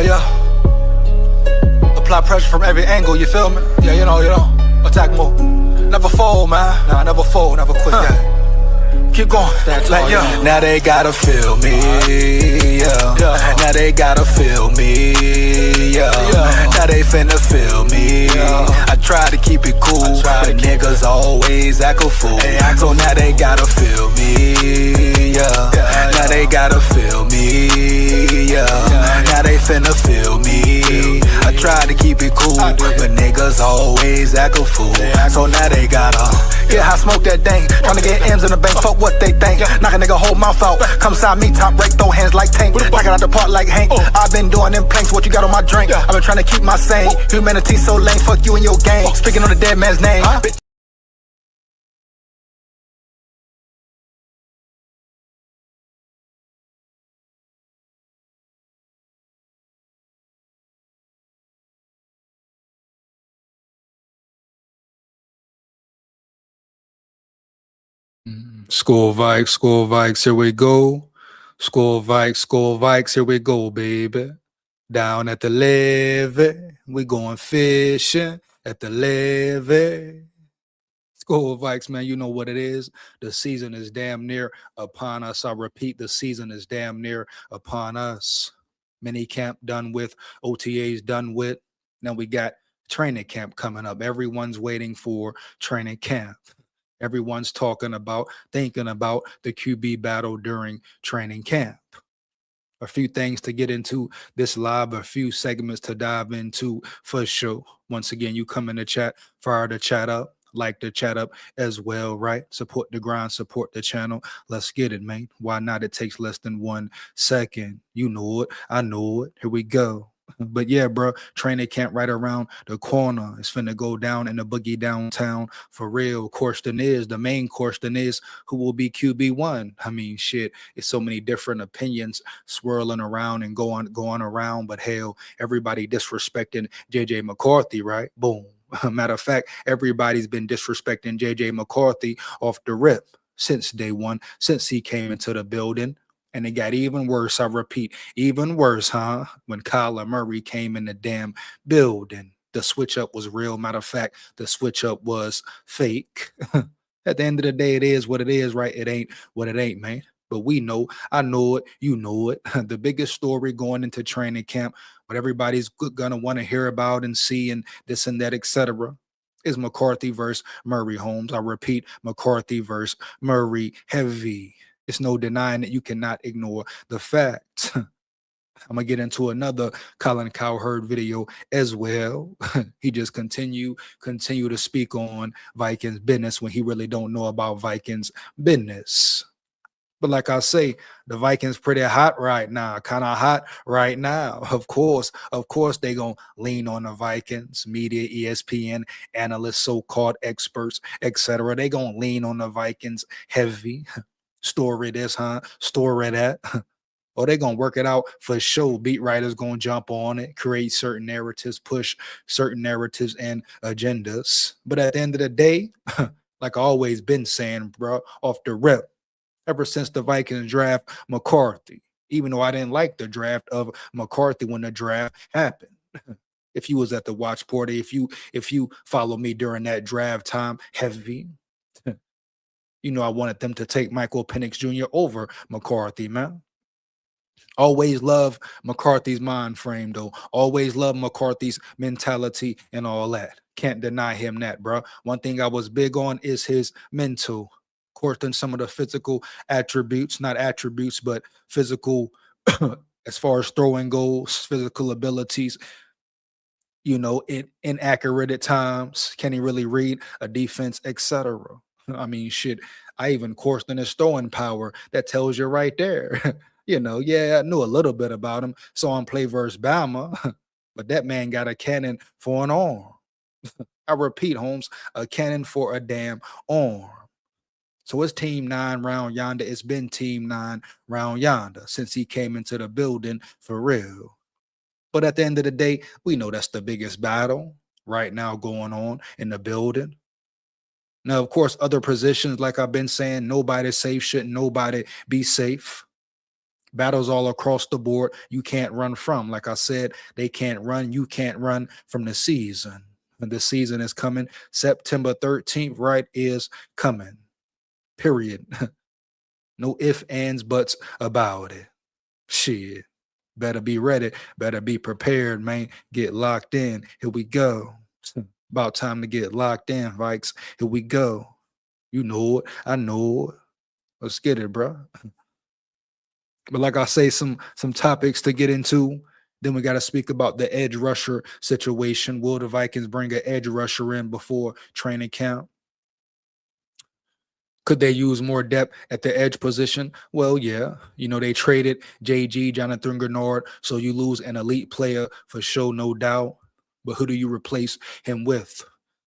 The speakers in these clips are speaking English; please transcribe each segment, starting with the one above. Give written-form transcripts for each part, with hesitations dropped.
yeah. Apply pressure from every angle, you feel me? Yeah, you know, attack move. Never fold, man. Nah, never fold, never quit, yeah. Keep going, like, yeah. Now they gotta feel me, yeah. Now they gotta feel me, yeah. Now they finna feel me. I try to keep it cool, but niggas always act a fool. So now they gotta feel me, yeah. Now they gotta feel me, yeah. Now they finna feel me. I try to keep it cool, but niggas always act a fool. So now they gotta, yeah, I smoke that dang. Tryna get M's in the bank, fuck what they think. Knock a nigga whole mouth out. Come side me, top break, throw hands like Tank. Knock it out the park like Hank. I've been doing them planks, what you got on my drink? I've been trying to keep my sane. Humanity so lame, fuck you and your gang. Speaking on the dead man's name. SKOL Vikes, here we go. SKOL Vikes, here we go, baby. Down at the levee, we going fishing at the levee. SKOL Vikes, man, you know what it is. The season is damn near upon us. I repeat, the season is damn near upon us. Mini camp done with, OTAs done with. Now we got training camp coming up. Everyone's waiting for training camp. Everyone's thinking about the QB battle during training camp. A few things to get into this live, a few segments to dive into for sure. Once again, you come in the chat, fire the chat up, like the chat up as well, right? Support the grind, support the channel. Let's get it, man. Why not? It takes less than 1 second. You know it. I know it. Here we go. But yeah, bro, training camp right around the corner. It's finna go down in the boogie downtown for real. The main question is who will be QB1? I mean, shit, it's so many different opinions swirling around and going around. But hell, everybody disrespecting JJ McCarthy, right? Boom. Matter of fact, everybody's been disrespecting JJ McCarthy off the rip since day one, since he came into the building. And it got even worse, I repeat, even worse, huh? When Kyler Murray came in the damn building. The switch up was real. Matter of fact, the switch up was fake. At the end of the day, it is what it is, right? It ain't what it ain't, man. But we know, I know it, you know it. The biggest story going into training camp, what everybody's gonna want to hear about and see and this and that, etc., is McCarthy versus Murray, Holmes. I repeat, McCarthy versus Murray heavy. It's no denying that you cannot ignore the facts. I'm gonna get into another Colin Cowherd video as well. He just continue to speak on Vikings business when he really don't know about Vikings business. But like I say, the Vikings pretty hot right now, kind of hot right now. Of course, they gonna lean on the Vikings, media, ESPN, analysts, so-called experts, etc. They gonna lean on the Vikings heavy. Story this, huh? Story that. Or they gonna work it out for sure. Beat writers gonna jump on it, create certain narratives, push certain narratives and agendas. But at the end of the day, like I always been saying, bro, off the rip, ever since the Vikings draft McCarthy, even though I didn't like the draft of McCarthy when the draft happened. If you was at the watch party, if you follow me during that draft time, heavy. You know, I wanted them to take Michael Penix Jr. over McCarthy, man. Always love McCarthy's mind frame, though. Always love McCarthy's mentality and all that. Can't deny him that, bro. One thing I was big on is his mental. Of course, then some of the physical attributes, not attributes, but physical, as far as throwing goals, physical abilities, you know, inaccurate at times. Can he really read a defense, etc.? I mean, shit, I even coursed in his throwing power. That tells you right there. You know, yeah, I knew a little bit about him. Saw him play versus Bama, but that man got a cannon for an arm. I repeat, Holmes, a cannon for a damn arm. So it's Team 9 round yonder. It's been Team 9 round yonder since he came into the building for real. But at the end of the day, we know that's the biggest battle right now going on in the building. Now, of course, other positions, like I've been saying, nobody's safe. Shouldn't nobody be safe? Battles all across the board. You can't run from. Like I said, they can't run. You can't run from the season. And the season is coming. September 13th, right, is coming. Period. No ifs, ands, buts about it. Shit. Better be ready. Better be prepared, man. Get locked in. Here we go. About time to get locked in, Vikes. Here we go. You know it. I know it. Let's get it, bro. But like I say, some topics to get into. Then we got to speak about the edge rusher situation. Will the Vikings bring an edge rusher in before training camp? Could they use more depth at the edge position? Well, yeah. You know, they traded JG, Jonathan Grenard, so you lose an elite player for sure, no doubt. But who do you replace him with?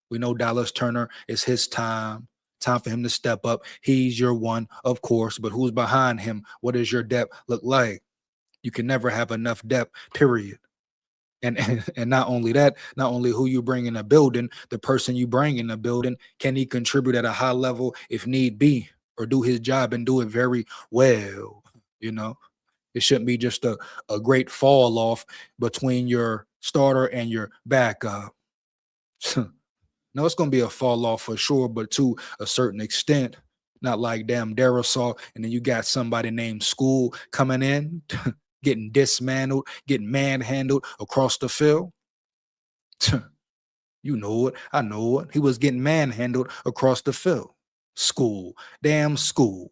We know Dallas Turner is his time. Time for him to step up. He's your one, of course, but who's behind him? What does your depth look like? You can never have enough depth, period. And not only that, not only who you bring in the building, the person you bring in the building, can he contribute at a high level if need be, or do his job and do it very well? You know, it shouldn't be just a great fall off between your starter and your backup. No, it's going to be a fall off for sure, but to a certain extent, not like damn Darisaw, and then you got somebody named SKOL coming in, getting dismantled, getting manhandled across the field. You know it. I know it. He was getting manhandled across the field. SKOL. Damn SKOL.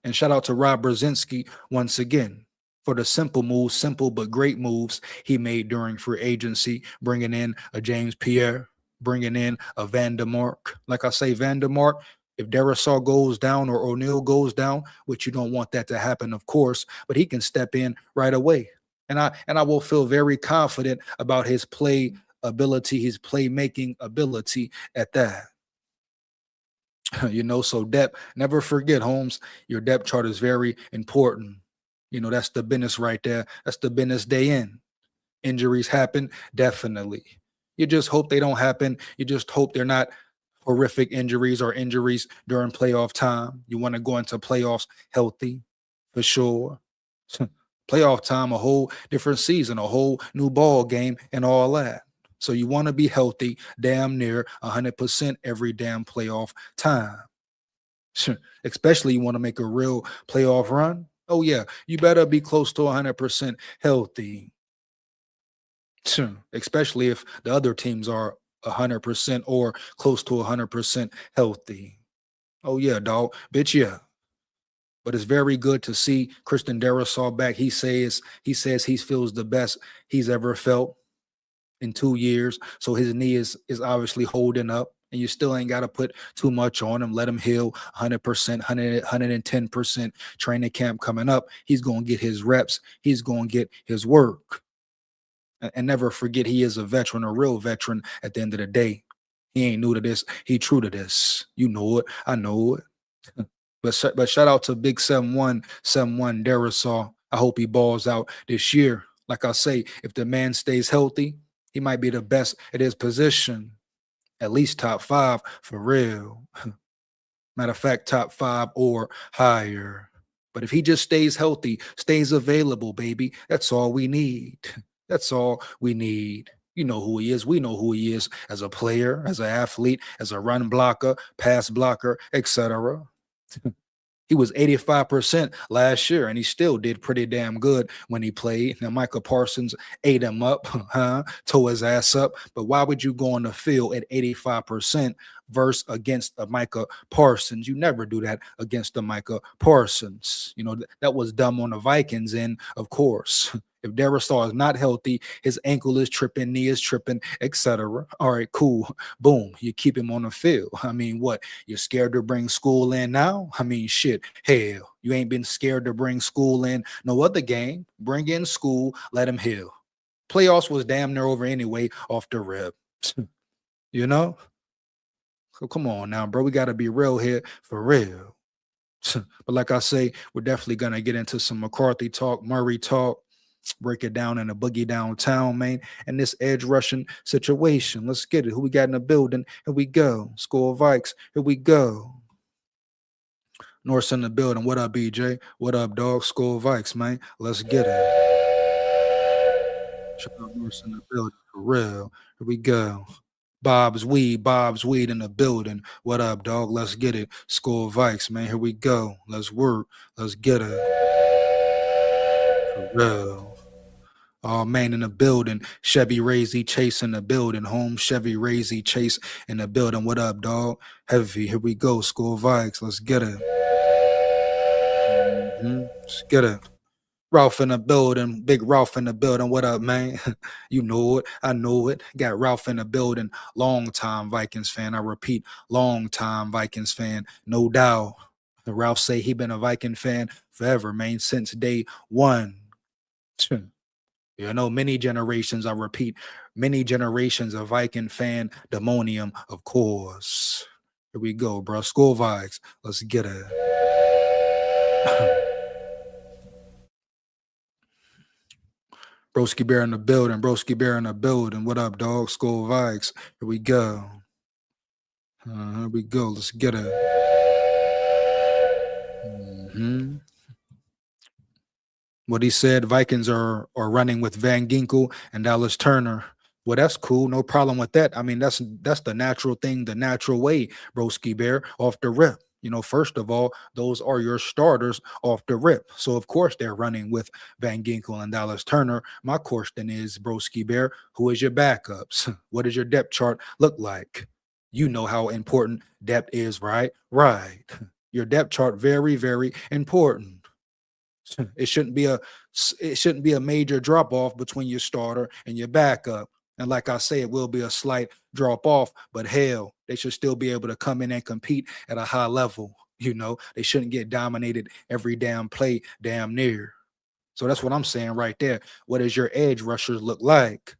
And shout out to Rob Brzezinski once again for the simple moves, simple but great moves he made during free agency, bringing in a James Pierre, bringing in a Vandermark. Like I say, Vandermark, if Darisaw goes down or O'Neal goes down, which you don't want that to happen, of course, but he can step in right away. And I will feel very confident about his play ability, his playmaking ability at that. You know, so depth, never forget, Holmes, your depth chart is very important. You know, that's the business right there. That's the business day in. Injuries happen, definitely. You just hope they don't happen. You just hope they're not horrific injuries or injuries during playoff time. You want to go into playoffs healthy, for sure. Playoff time, a whole different season, a whole new ball game and all that. So you want to be healthy, damn near 100% every damn playoff time. Especially you want to make a real playoff run. Oh, yeah, you better be close to 100% healthy. Especially if the other teams are 100% or close to 100% healthy. Oh, yeah, dog. Bitch, yeah. But it's very good to see Christian Darisaw back. He says he feels the best he's ever felt in 2 years. So his knee is obviously holding up. And you still ain't got to put too much on him. Let him heal 100%, 110% training camp coming up. He's going to get his reps. He's going to get his work. And never forget, he is a veteran, a real veteran at the end of the day. He ain't new to this. He true to this. You know it. I know it. But shout out to Big 7-1 Darisaw. I hope he balls out this year. Like I say, if the man stays healthy, he might be the best at his position. At least top 5 for real. Matter of fact, top 5 or higher. But if he just stays healthy, stays available, baby, that's all we need. That's all we need. You know who he is. We know who he is as a player, as an athlete, as a run blocker, pass blocker, etc. He was 85% last year, and he still did pretty damn good when he played. Now, Micah Parsons ate him up, tore his ass up. But why would you go on the field at 85% versus against a Micah Parsons? You never do that against a Micah Parsons. You know, that was dumb on the Vikings end, of course. If Darisaw is not healthy, his ankle is tripping, knee is tripping, etc. All right, cool. Boom. You keep him on the field. I mean, what? You're scared to bring SKOL in now? I mean, shit. Hell, you ain't been scared to bring SKOL in no other game. Bring in SKOL, let him heal. Playoffs was damn near over anyway off the rip. You know? So come on now, bro. We got to be real here for real. But like I say, we're definitely going to get into some McCarthy talk, Murray talk. Break it down in a boogie downtown, man. And this edge rushing situation. Let's get it. Who we got in the building? Here we go. SKOL Vikes. Here we go. North's in the building. What up, BJ? What up, dog? SKOL Vikes, man. Let's get it. Shout out North's in the building for real. Here we go. Bob's Weed in the building. What up, dog? Let's get it. SKOL Vikes, man. Here we go. Let's work. Let's get it. For real. Oh, man, in the building. Chevy Razy Chase in the building. Home Chevy Razy Chase in the building. What up, dog? Heavy. Here we go. SKOL Vikes. Let's get it. Let's get it. Ralph in the building. Big Ralph in the building. What up, man? You know it. I know it. Got Ralph in the building. Long time Vikings fan. I repeat, long time Vikings fan. No doubt. Ralph say he been a Viking fan forever, man, since day one. You know, many generations, I repeat, many generations of Viking fan demonium, of course. Here we go, bro. SKOL Vikes. Let's get it. Broski Bear in the building. Broski Bear in the building. What up, dog? SKOL Vikes. Here we go. Here we go. Let's get it. What he said, Vikings are running with Van Ginkel and Dallas Turner. Well, that's cool. No problem with that. I mean, that's the natural thing, the natural way, Broski Bear, off the rip. You know, first of all, those are your starters off the rip. So, of course, they're running with Van Ginkel and Dallas Turner. My question is, Broski Bear, who is your backups? What does your depth chart look like? You know how important depth is, right? Right. Your depth chart, very, very important. It shouldn't be a major drop off between your starter and your backup. And like I say, it will be a slight drop off, but hell, they should still be able to come in and compete at a high level. You know, they shouldn't get dominated every damn play, damn near. So that's what I'm saying right there. What does your edge rushers look like?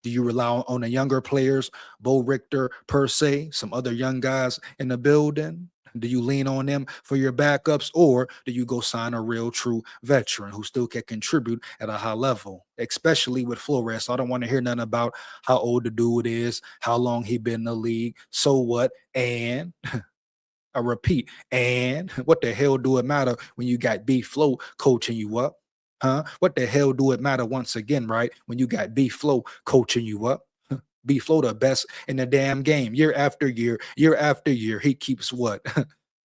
Do you rely on the younger players, Bo Richter, per se, some other young guys in the building? Do you lean on them for your backups, or do you go sign a real true veteran who still can contribute at a high level, especially with Flores? So I don't want to hear nothing about how old the dude is, how long he been in the league, so what, and I repeat, and what the hell do it matter when you got B Flow coaching you up? Huh? What the hell do it matter once again, right? When you got B Flow coaching you up? B Flow the best in the damn game. Year after year, he keeps what?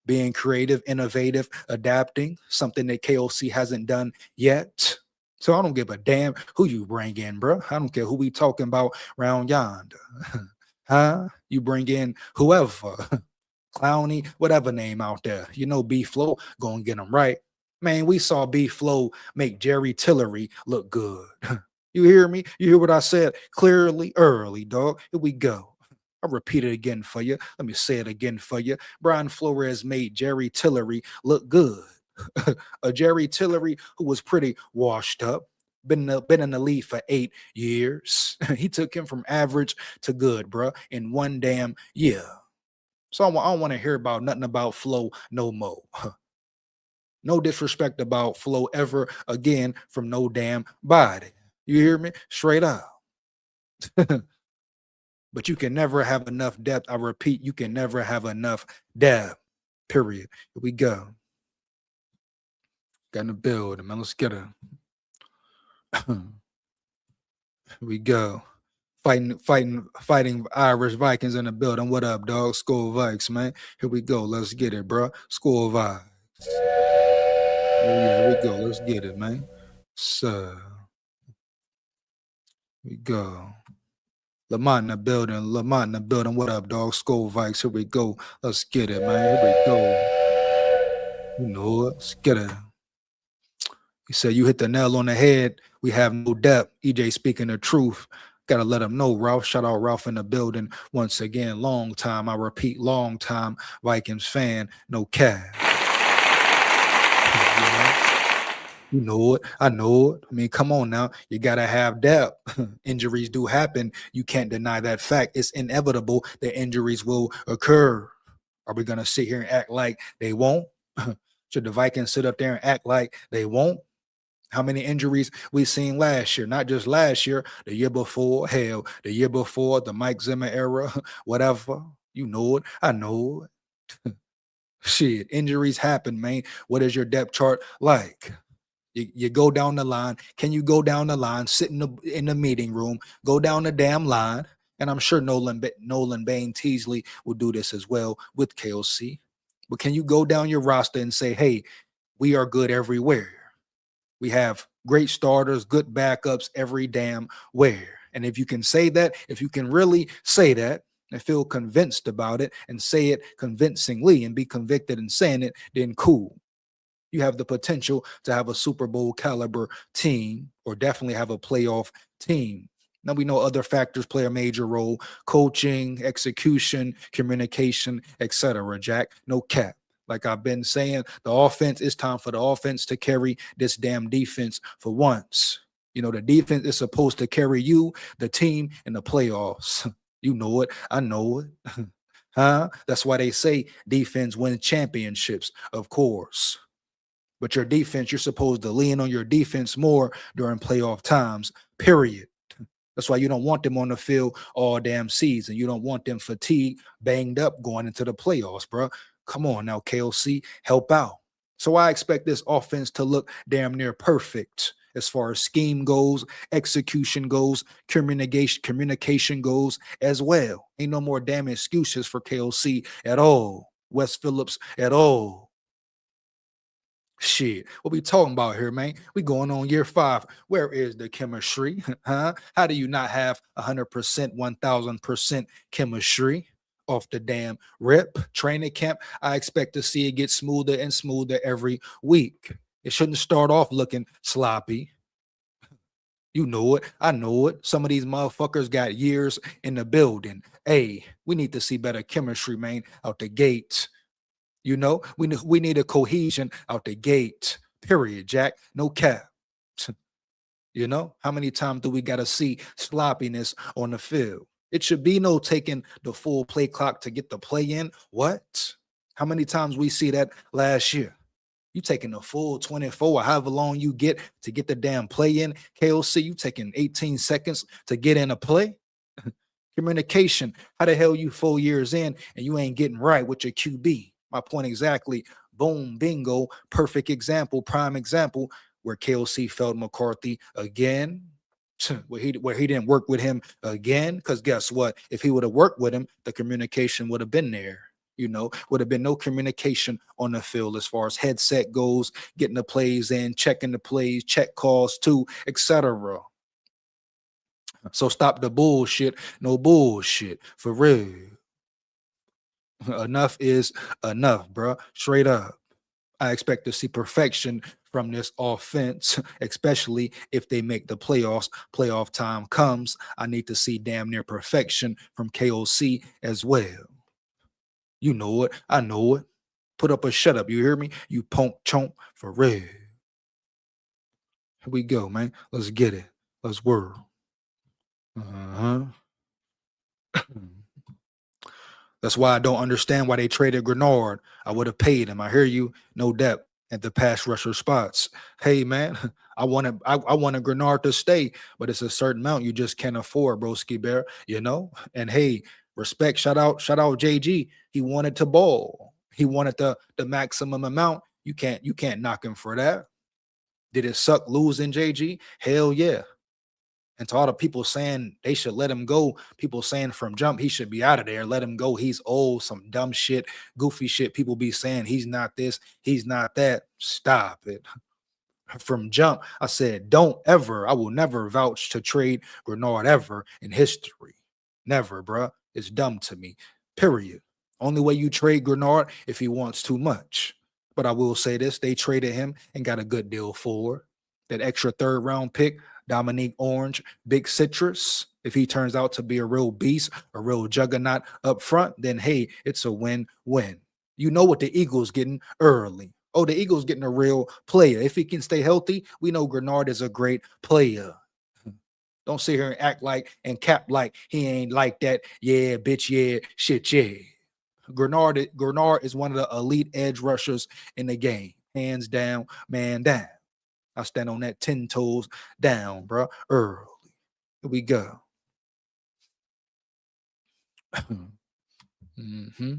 Being creative, innovative, adapting, something that KOC hasn't done yet. So I don't give a damn who you bring in, bro. I don't care who we talking about round yonder. Huh? You bring in whoever, Clowney, whatever name out there. You know B Flow gonna get them right. Man, we saw B Flow make Jerry Tillery look good. You hear me? You hear what I said clearly early, dog. Here we go. I'll repeat it again for you. Let me say it again for you. Brian Flores made Jerry Tillery look good. A Jerry Tillery who was pretty washed up, been in the league for 8 years. He took him from average to good, bro, in one damn year. So I don't want to hear about nothing about Flo no more. No disrespect about Flo ever again from no damn body. You hear me? Straight up. But you can never have enough depth. I repeat, you can never have enough depth. Period. Here we go. Got in the building, man. Let's get it. Here we go. Fighting Irish Vikings in the building. What up, dog? SKOL Vikes, man. Here we go. Let's get it, bro. SKOL Vikes. Here we go. Let's get it, man. So we go. Lamont in the building. What up, dog? SKOL Vikes. Here we go. Let's get it, man. Here we go. You know it. Let's get it. He said, you hit the nail on the head. We have no depth. EJ speaking the truth. Gotta let him know, Ralph. Shout out Ralph in the building. Once again, long time. I repeat, long time Vikings fan. No cap. You know it. I know it. I mean, come on now. You got to have depth. Injuries do happen. You can't deny that fact. It's inevitable that injuries will occur. Are we going to sit here and act like they won't? Should the Vikings sit up there and act like they won't? How many injuries we seen last year? Not just last year, the year before, hell, the year before, the Mike Zimmer era, whatever. You know it. I know it. Shit, injuries happen, man. What is your depth chart like? You go down the line. Can you go down the line, sit in the meeting room, go down the damn line? And I'm sure Nolan Bain Teasley will do this as well with KOC. But can you go down your roster and say, hey, we are good everywhere? We have great starters, good backups every damn where. And if you can say that, if you can really say that and feel convinced about it and say it convincingly and be convicted in saying it, then cool. You have the potential to have a Super Bowl caliber team or definitely have a playoff team. Now we know other factors play a major role: coaching, execution, communication, etc. Jack, no cap. Like I've been saying, the offense, it's time for the offense to carry this damn defense for once. You know, the defense is supposed to carry you, the team, in the playoffs. You know it. I know it. Huh? That's why they say defense wins championships, of course. But your defense, you're supposed to lean on your defense more during playoff times, period. That's why you don't want them on the field all damn season. You don't want them fatigued, banged up going into the playoffs, bro. Come on now, KOC, help out. So I expect this offense to look damn near perfect as far as scheme goes, execution goes, communication goes as well. Ain't no more damn excuses for KOC at all. Wes Phillips at all. Shit, what we talking about here, man? We going on year 5. Where is the chemistry? Huh? How do you not have 100%, 1000% chemistry off the damn rip? Training camp, I expect to see it get smoother and smoother every week. It shouldn't start off looking sloppy. You know it. I know it. Some of these motherfuckers got years in the building. Hey, we need to see better chemistry, man, out the gate. You know, we need a cohesion out the gate. Period, Jack. No cap. You know, how many times do we got to see sloppiness on the field? It should be no taking the full play clock to get the play in. What? How many times we see that last year? You taking the full 24 or however long you get to get the damn play in. KOC, you taking 18 seconds to get in a play. Communication. How the hell you 4 years in and you ain't getting right with your QB? My point exactly. Boom, bingo, perfect example, prime example where KOC failed McCarthy again. Where he didn't work with him again. Because guess what? If he would have worked with him, the communication would have been there. You know, would have been no communication on the field as far as headset goes, getting the plays in, checking the plays, check calls too, etc. So stop the bullshit. No bullshit. For real. Enough is enough, bro. Straight up. I expect to see perfection from this offense, especially if they make the playoffs. Playoff time comes. I need to see damn near perfection from KOC as well. You know it. I know it. Put up or shut up. You hear me? You punk chomp for real. Here we go, man. Let's get it. Let's whirl. Uh-huh. That's why I don't understand why they traded Grenard. I would have paid him. I hear you. No depth at the pass rusher spots. Hey, man, I wanted Grenard to stay, but it's a certain amount you just can't afford, broski bear, you know? And hey, respect, shout out JG. He wanted to ball. He wanted the maximum amount. You can't knock him for that. Did it suck losing JG? Hell yeah. And to all the people saying they should let him go, people saying from jump he should be out of there, let him go. He's old, some dumb shit, goofy shit. People be saying he's not this, he's not that. Stop it. From jump, I said, don't ever, I will never vouch to trade Grenard ever in history. Never, bruh. It's dumb to me. Period. Only way you trade Grenard if he wants too much. But I will say this, they traded him and got a good deal for that extra 3rd round pick. Dominique Orange, Big Citrus. If he turns out to be a real beast, a real juggernaut up front, then hey, it's a win-win. You know what the Eagles getting early. Oh, the Eagles getting a real player. If he can stay healthy, we know Grenard is a great player. Don't sit here and act like and cap like he ain't like that. Yeah, bitch, yeah, shit, yeah. Grenard is one of the elite edge rushers in the game. Hands down, man down. I stand on that 10 toes down, bro. Early. Here we go. Mm-hmm.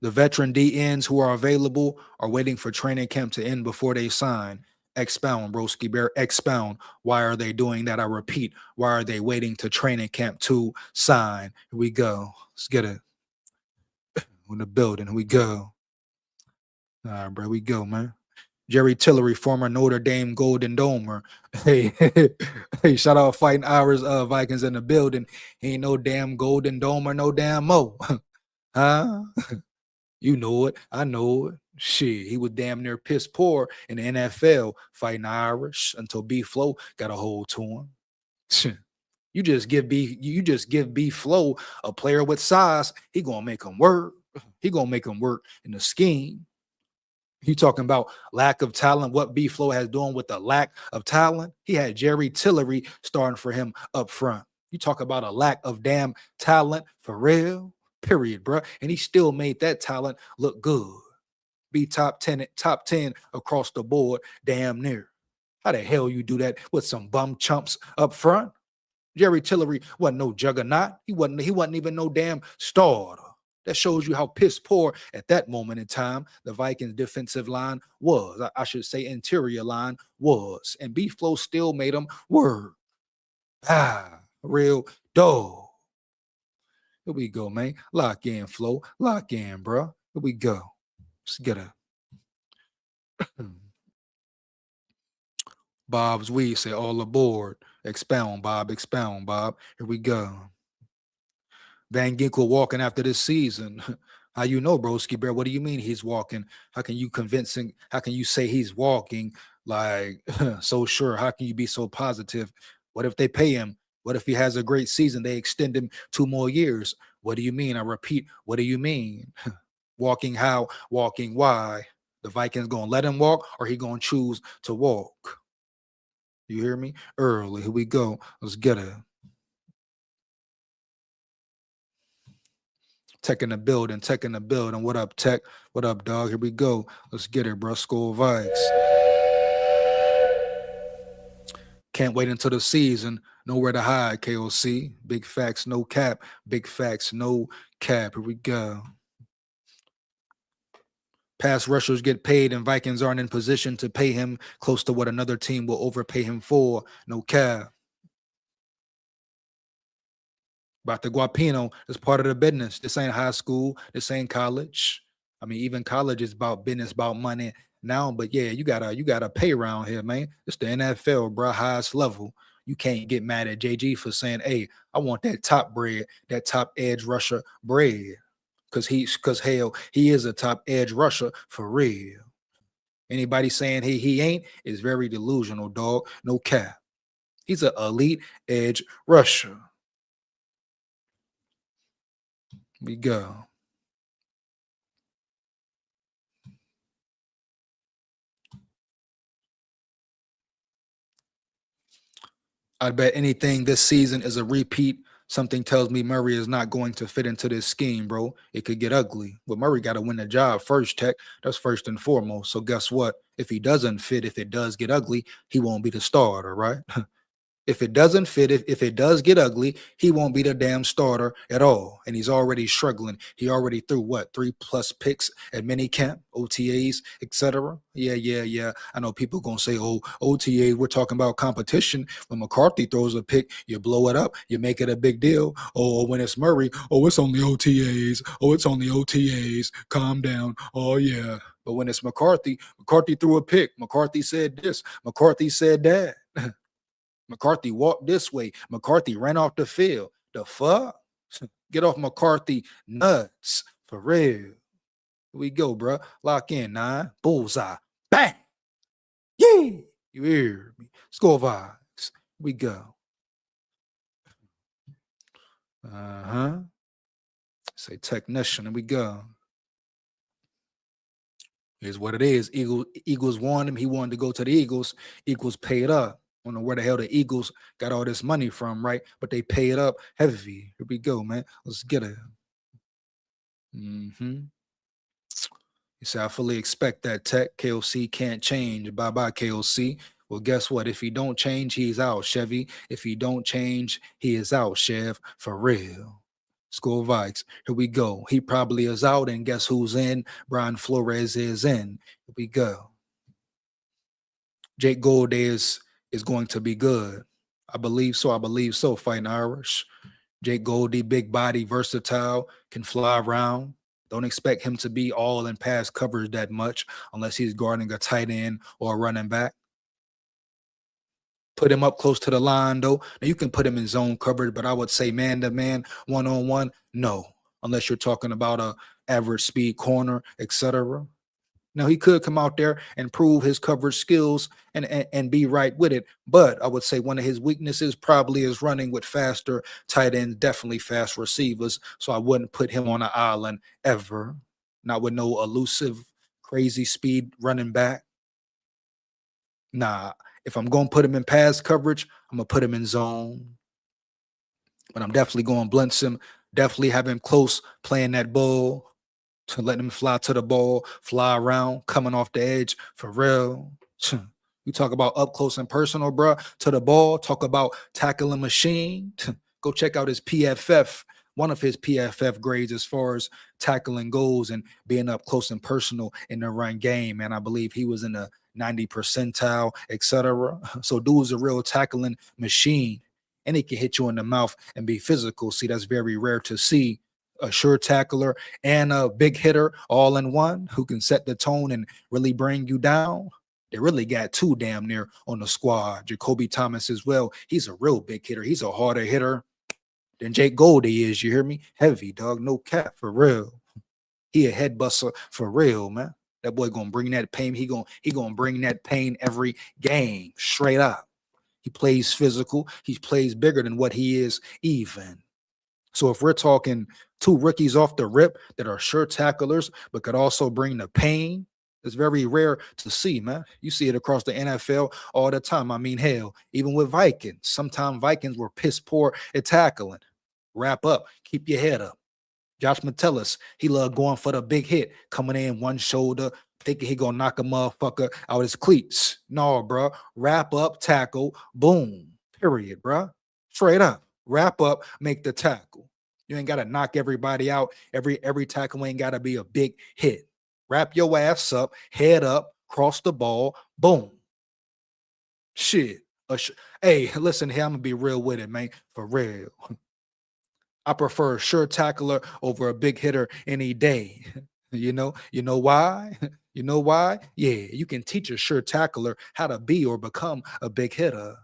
The veteran DNs who are available are waiting for training camp to end before they sign. Expound, broski bear, expound. Why are they doing that? I repeat, why are they waiting to training camp to sign? Here we go. Let's get it. In the building, here we go. All right, bro, we go, man. Jerry Tillery, former Notre Dame Golden Domer. Hey, hey, shout out Fighting Irish Vikings in the building. He ain't no damn Golden Domer, no damn Mo. Huh? You know it. I know it. Shit, he was damn near piss poor in the NFL fighting Irish until B Flow got a hold to him. Shit. You just give B Flow a player with size, he gonna make him work. He gonna make him work in the scheme. You talking about lack of talent, what B Flow has done with the lack of talent? He had Jerry Tillery starting for him up front. You talk about a lack of damn talent for real, period, bro. And he still made that talent look good. Be top 10 across the board, damn near. How the hell you do that with some bum chumps up front? Jerry Tillery wasn't no juggernaut. He wasn't even no damn starter. That shows you how piss poor at that moment in time the Vikings defensive line was. I should say interior line was. And B-Flow still made them work. Real dog. Here we go, man. Lock in, Flo. Lock in, bro. Here we go. Let's get it. Bob's Weed say all aboard. Expound, Bob. Expound, Bob. Here we go. Van Ginkel walking after this season. How you know, broski bear? What do you mean he's walking? How can you say he's walking like so sure? How can you be so positive? What if they pay him? What if he has a great season? They extend him 2 more years. What do you mean? I repeat, what do you mean? Walking how? Walking why? The Vikings gonna let him walk or he gonna choose to walk? You hear me? Early. Here we go. Let's get it. Tech in the building. What up, Tech? What up, dog? Here we go. Let's get it, bro. SKOL Vikes. Can't wait until the season. Nowhere to hide, KOC. Big facts, no cap. Big facts, no cap. Here we go. Pass rushers get paid and Vikings aren't in position to pay him close to what another team will overpay him for. No cap. About the Guapino is part of the business. This ain't high school. This ain't college. I mean, even college is about business, about money now. But yeah, you gotta pay around here, man. It's the NFL, bro, highest level. You can't get mad at JG for saying, "Hey, I want that top bread, that top edge rusher bread," because hell, he is a top edge rusher for real. Anybody saying he ain't is very delusional, dog. No cap. He's an elite edge rusher. We go. I bet anything this season is a repeat. Something tells me Murray is not going to fit into this scheme, bro. It could get ugly. But Murray got to win the job first, Tech. That's first and foremost. So guess what? If he doesn't fit, if it does get ugly, he won't be the starter, right? If it doesn't fit, if it does get ugly, he won't be the damn starter at all. And he's already struggling. He already threw what, 3+ picks at minicamp, OTAs, etc. Yeah. I know people gonna say, oh, OTA, we're talking about competition. When McCarthy throws a pick, you blow it up, you make it a big deal. Oh, when it's Murray, oh, it's only OTAs. Oh, it's only OTAs. Calm down. Oh, yeah. But when it's McCarthy threw a pick. McCarthy said this. McCarthy said that. McCarthy walked this way. McCarthy ran off the field. The fuck? Get off McCarthy nuts. For real. Here we go, bro. Lock in, 9. Bullseye. Bang. Yeah. You hear me? SKOL Vikes. We go. Say technician. Here we go. Here's what it is. Eagles wanted him. He wanted to go to the Eagles. Eagles paid up. I don't know where the hell the Eagles got all this money from, right? But they pay it up heavy. Here we go, man. Let's get it. You say, I fully expect that, Tech. KOC can't change. Bye-bye, KOC. Well, guess what? If he don't change, he's out, Chevy. If he don't change, he is out, Chev. For real. SKOL Vikes. Here we go. He probably is out, and guess who's in? Brian Flores is in. Here we go. Jake Goldie is going to be good. I believe so. I believe so. Fighting Irish. Jake Goldie, big body, versatile, can fly around. Don't expect him to be all in pass coverage that much unless he's guarding a tight end or a running back. Put him up close to the line, though. Now, you can put him in zone coverage, but I would say man-to-man, one-on-one, no, unless you're talking about a average speed corner, etc. Now, he could come out there and prove his coverage skills and be right with it. But I would say one of his weaknesses probably is running with faster tight ends, definitely fast receivers. So I wouldn't put him on an island ever. Not with no elusive, crazy speed running back. Nah, if I'm going to put him in pass coverage, I'm going to put him in zone. But I'm definitely going to blitz him. Definitely have him close playing that ball. To let him fly to the ball, fly around, coming off the edge for real. You talk about up close and personal, bro, to the ball. Talk about tackling machine. Go check out his PFF, one of his PFF grades as far as tackling goals and being up close and personal in the run game. And I believe he was in the 90 percentile, etc. So dude's a real tackling machine. And he can hit you in the mouth and be physical. See, that's very rare to see. A sure tackler and a big hitter all in one who can set the tone and really bring you down. They really got two damn near on the squad. Jacoby Thomas as well. He's a real big hitter. He's a harder hitter than Jake Goldie is. You hear me? Heavy, dog. No cap, for real. He a head buster for real, man. That boy gonna bring that pain. He gonna bring that pain every game, straight up. He plays physical. He plays bigger than what he is even. So if we're talking two rookies off the rip that are sure tacklers, but could also bring the pain, it's very rare to see, man. You see it across the NFL all the time. I mean, hell, even with Vikings, sometimes Vikings were piss poor at tackling. Wrap up, keep your head up. Josh Metellus, he loved going for the big hit, coming in one shoulder, thinking he gonna knock a motherfucker out his cleats. No, bro. Wrap up, tackle, boom. Period, bro. Straight up. Wrap up, make the tackle. You ain't got to knock everybody out. Every tackle ain't got to be a big hit. Wrap your ass up, head up, cross the ball, boom. Shit. Hey, listen here, I'm going to be real with it, man. For real. I prefer a sure tackler over a big hitter any day. You know why? You know why? Yeah, you can teach a sure tackler how to be or become a big hitter.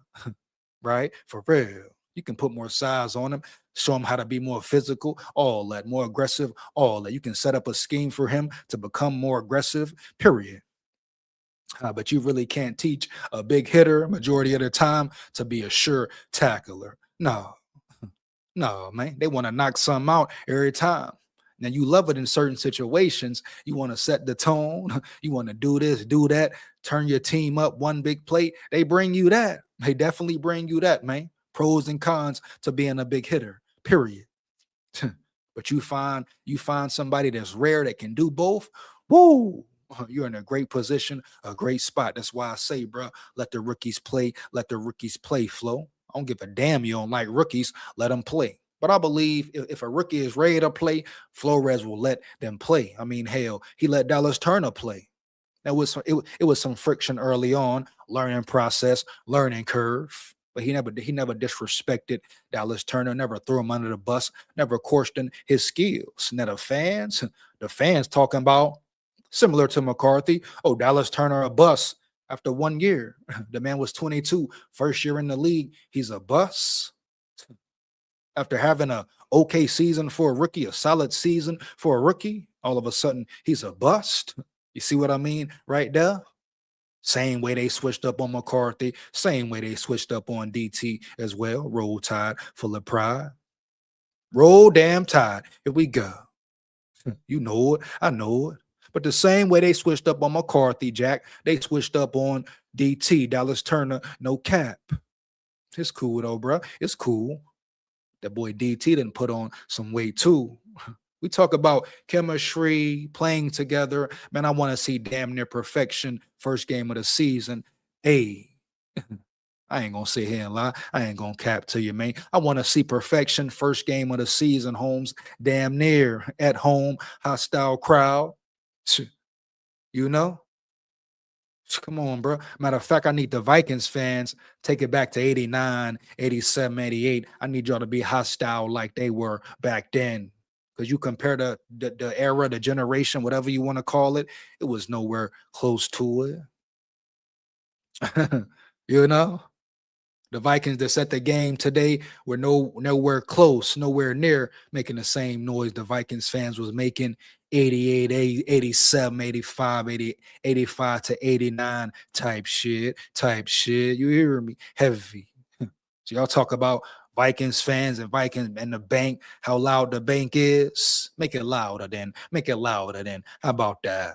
Right? For real. You can put more size on him, show him how to be more physical, all that, more aggressive, all that. You can set up a scheme for him to become more aggressive, period. But you really can't teach a big hitter majority of the time to be a sure tackler. No, man. They want to knock something out every time. Now, you love it in certain situations. You want to set the tone. You want to do this, do that, turn your team up one big play. They bring you that. They definitely bring you that, man. Pros and cons to being a big hitter, period. But you find somebody that's rare that can do both. Woo! You're in a great position, a great spot. That's why I say, bro, let the rookies play. Let the rookies play, Flo. I don't give a damn you don't like rookies. Let them play. But I believe if a rookie is ready to play, Flores will let them play. I mean, hell, he let Dallas Turner play. It was some friction early on, learning process, learning curve. But he never disrespected Dallas Turner, never threw him under the bus, never questioned his skills. Now the fans talking about, similar to McCarthy, oh, Dallas Turner a bust after 1 year. The man was 22, first year in the league. He's a bust. After having a okay season for a rookie, a solid season for a rookie, all of a sudden he's a bust. You see what I mean right there? Same way they switched up on McCarthy, same way they switched up on DT as well. Roll Tide, full of pride. Roll damn Tide. Here we go. You know it. I know it. But the same way they switched up on McCarthy, Jack, they switched up on DT, Dallas Turner, no cap. It's cool though, bro. It's cool. That boy DT didn't put on some weight too. We talk about chemistry, playing together. Man, I want to see damn near perfection first game of the season. Hey, I ain't gonna sit here and lie. I ain't gonna cap to you, man. I want to see perfection. First game of the season, Holmes. Damn near at home, hostile crowd. You know? Come on, bro. Matter of fact, I need the Vikings fans take it back to 89, 87, 88. I need y'all to be hostile like they were back then. Because you compare the era, the generation, whatever you want to call it, it was nowhere close to it. You know? The Vikings that set the game today were nowhere close, nowhere near making the same noise the Vikings fans was making 88, 80, 87, 85, 80, 85 to 89 type shit. You hear me? Heavy. So y'all talk about Vikings fans and Vikings and the bank, how loud the bank is. Make it louder then. Make it louder then. How about that?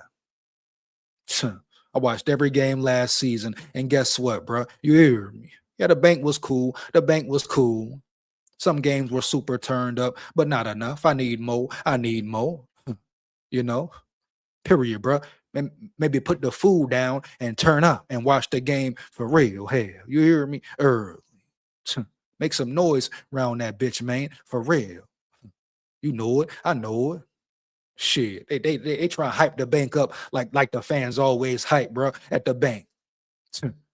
I watched every game last season, and guess what, bro? You hear me? Yeah, the bank was cool. The bank was cool. Some games were super turned up, but not enough. I need more. I need more. You know, period, bro. Maybe put the food down and turn up and watch the game for real. Hell, you hear me? Early. Make some noise around that bitch, man. For real. You know it. I know it. Shit. They try to hype the bank up like the fans always hype, bro, at the bank.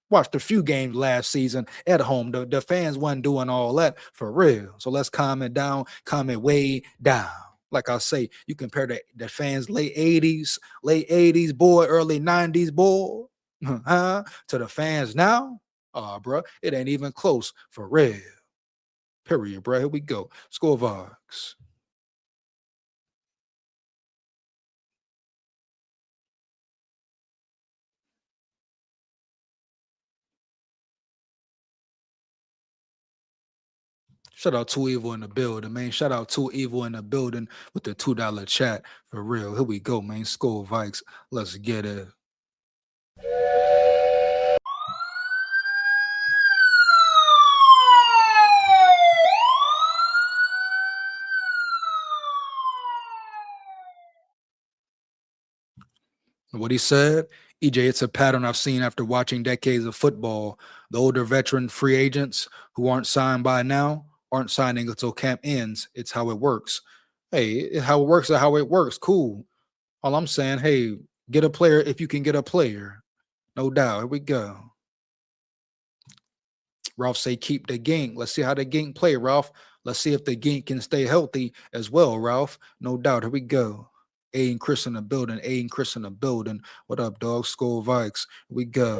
Watched a few games last season at home. The fans wasn't doing all that for real. So let's calm it down, calm it way down. Like I say, you compare the fans late 80s, boy, early 90s, boy, to the fans now. Bro, it ain't even close for real. Period, bro. Here we go. SKOL VIKES. Shout out to Evil in the building, man. Shout out to Evil in the building with the $2 chat. For real. Here we go, man. SKOL VIKES. Let's get it. What he said, EJ, it's a pattern I've seen after watching decades of football. The older veteran free agents who aren't signed by now aren't signing until camp ends. It's how it works. Hey, how it works is how it works. Cool. All I'm saying, hey, get a player if you can get a player. No doubt. Here we go. Ralph say keep the Gink. Let's see how the Gink play, Ralph. Let's see if the Gink can stay healthy as well, Ralph. No doubt. Here we go. Aiden Chris in the building. Aiden Chris in the building. What up, dog? SKOL VIKES. Here we go.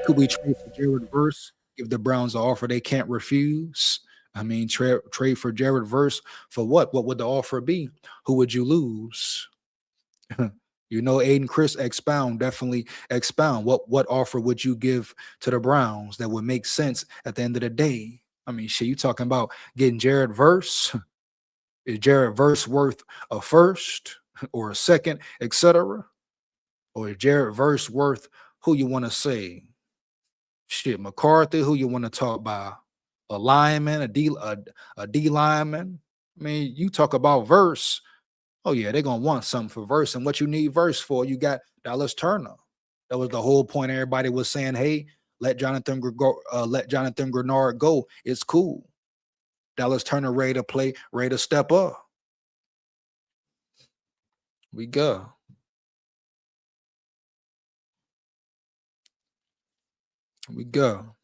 Could we trade for Jared Verse? Give the Browns an offer they can't refuse. I mean, trade for Jared Verse for what? What would the offer be? Who would you lose? You know, Aiden Chris, expound, definitely expound. What offer would you give to the Browns that would make sense at the end of the day? I mean, shit, you talking about getting Jared Verse? Is Jared Verse worth a first or a second, etc.? Or is Jared Verse worth who you want to say? Shit, McCarthy, who you want to talk about? A lineman, a D lineman? I mean, you talk about Verse. Oh, yeah, they're going to want something for Verse. And what you need Verse for, you got Dallas Turner. That was the whole point. Everybody was saying, hey, let Jonathan Grenard go. It's cool. Dallas Turner ready to play, ready to step up. We go. We go.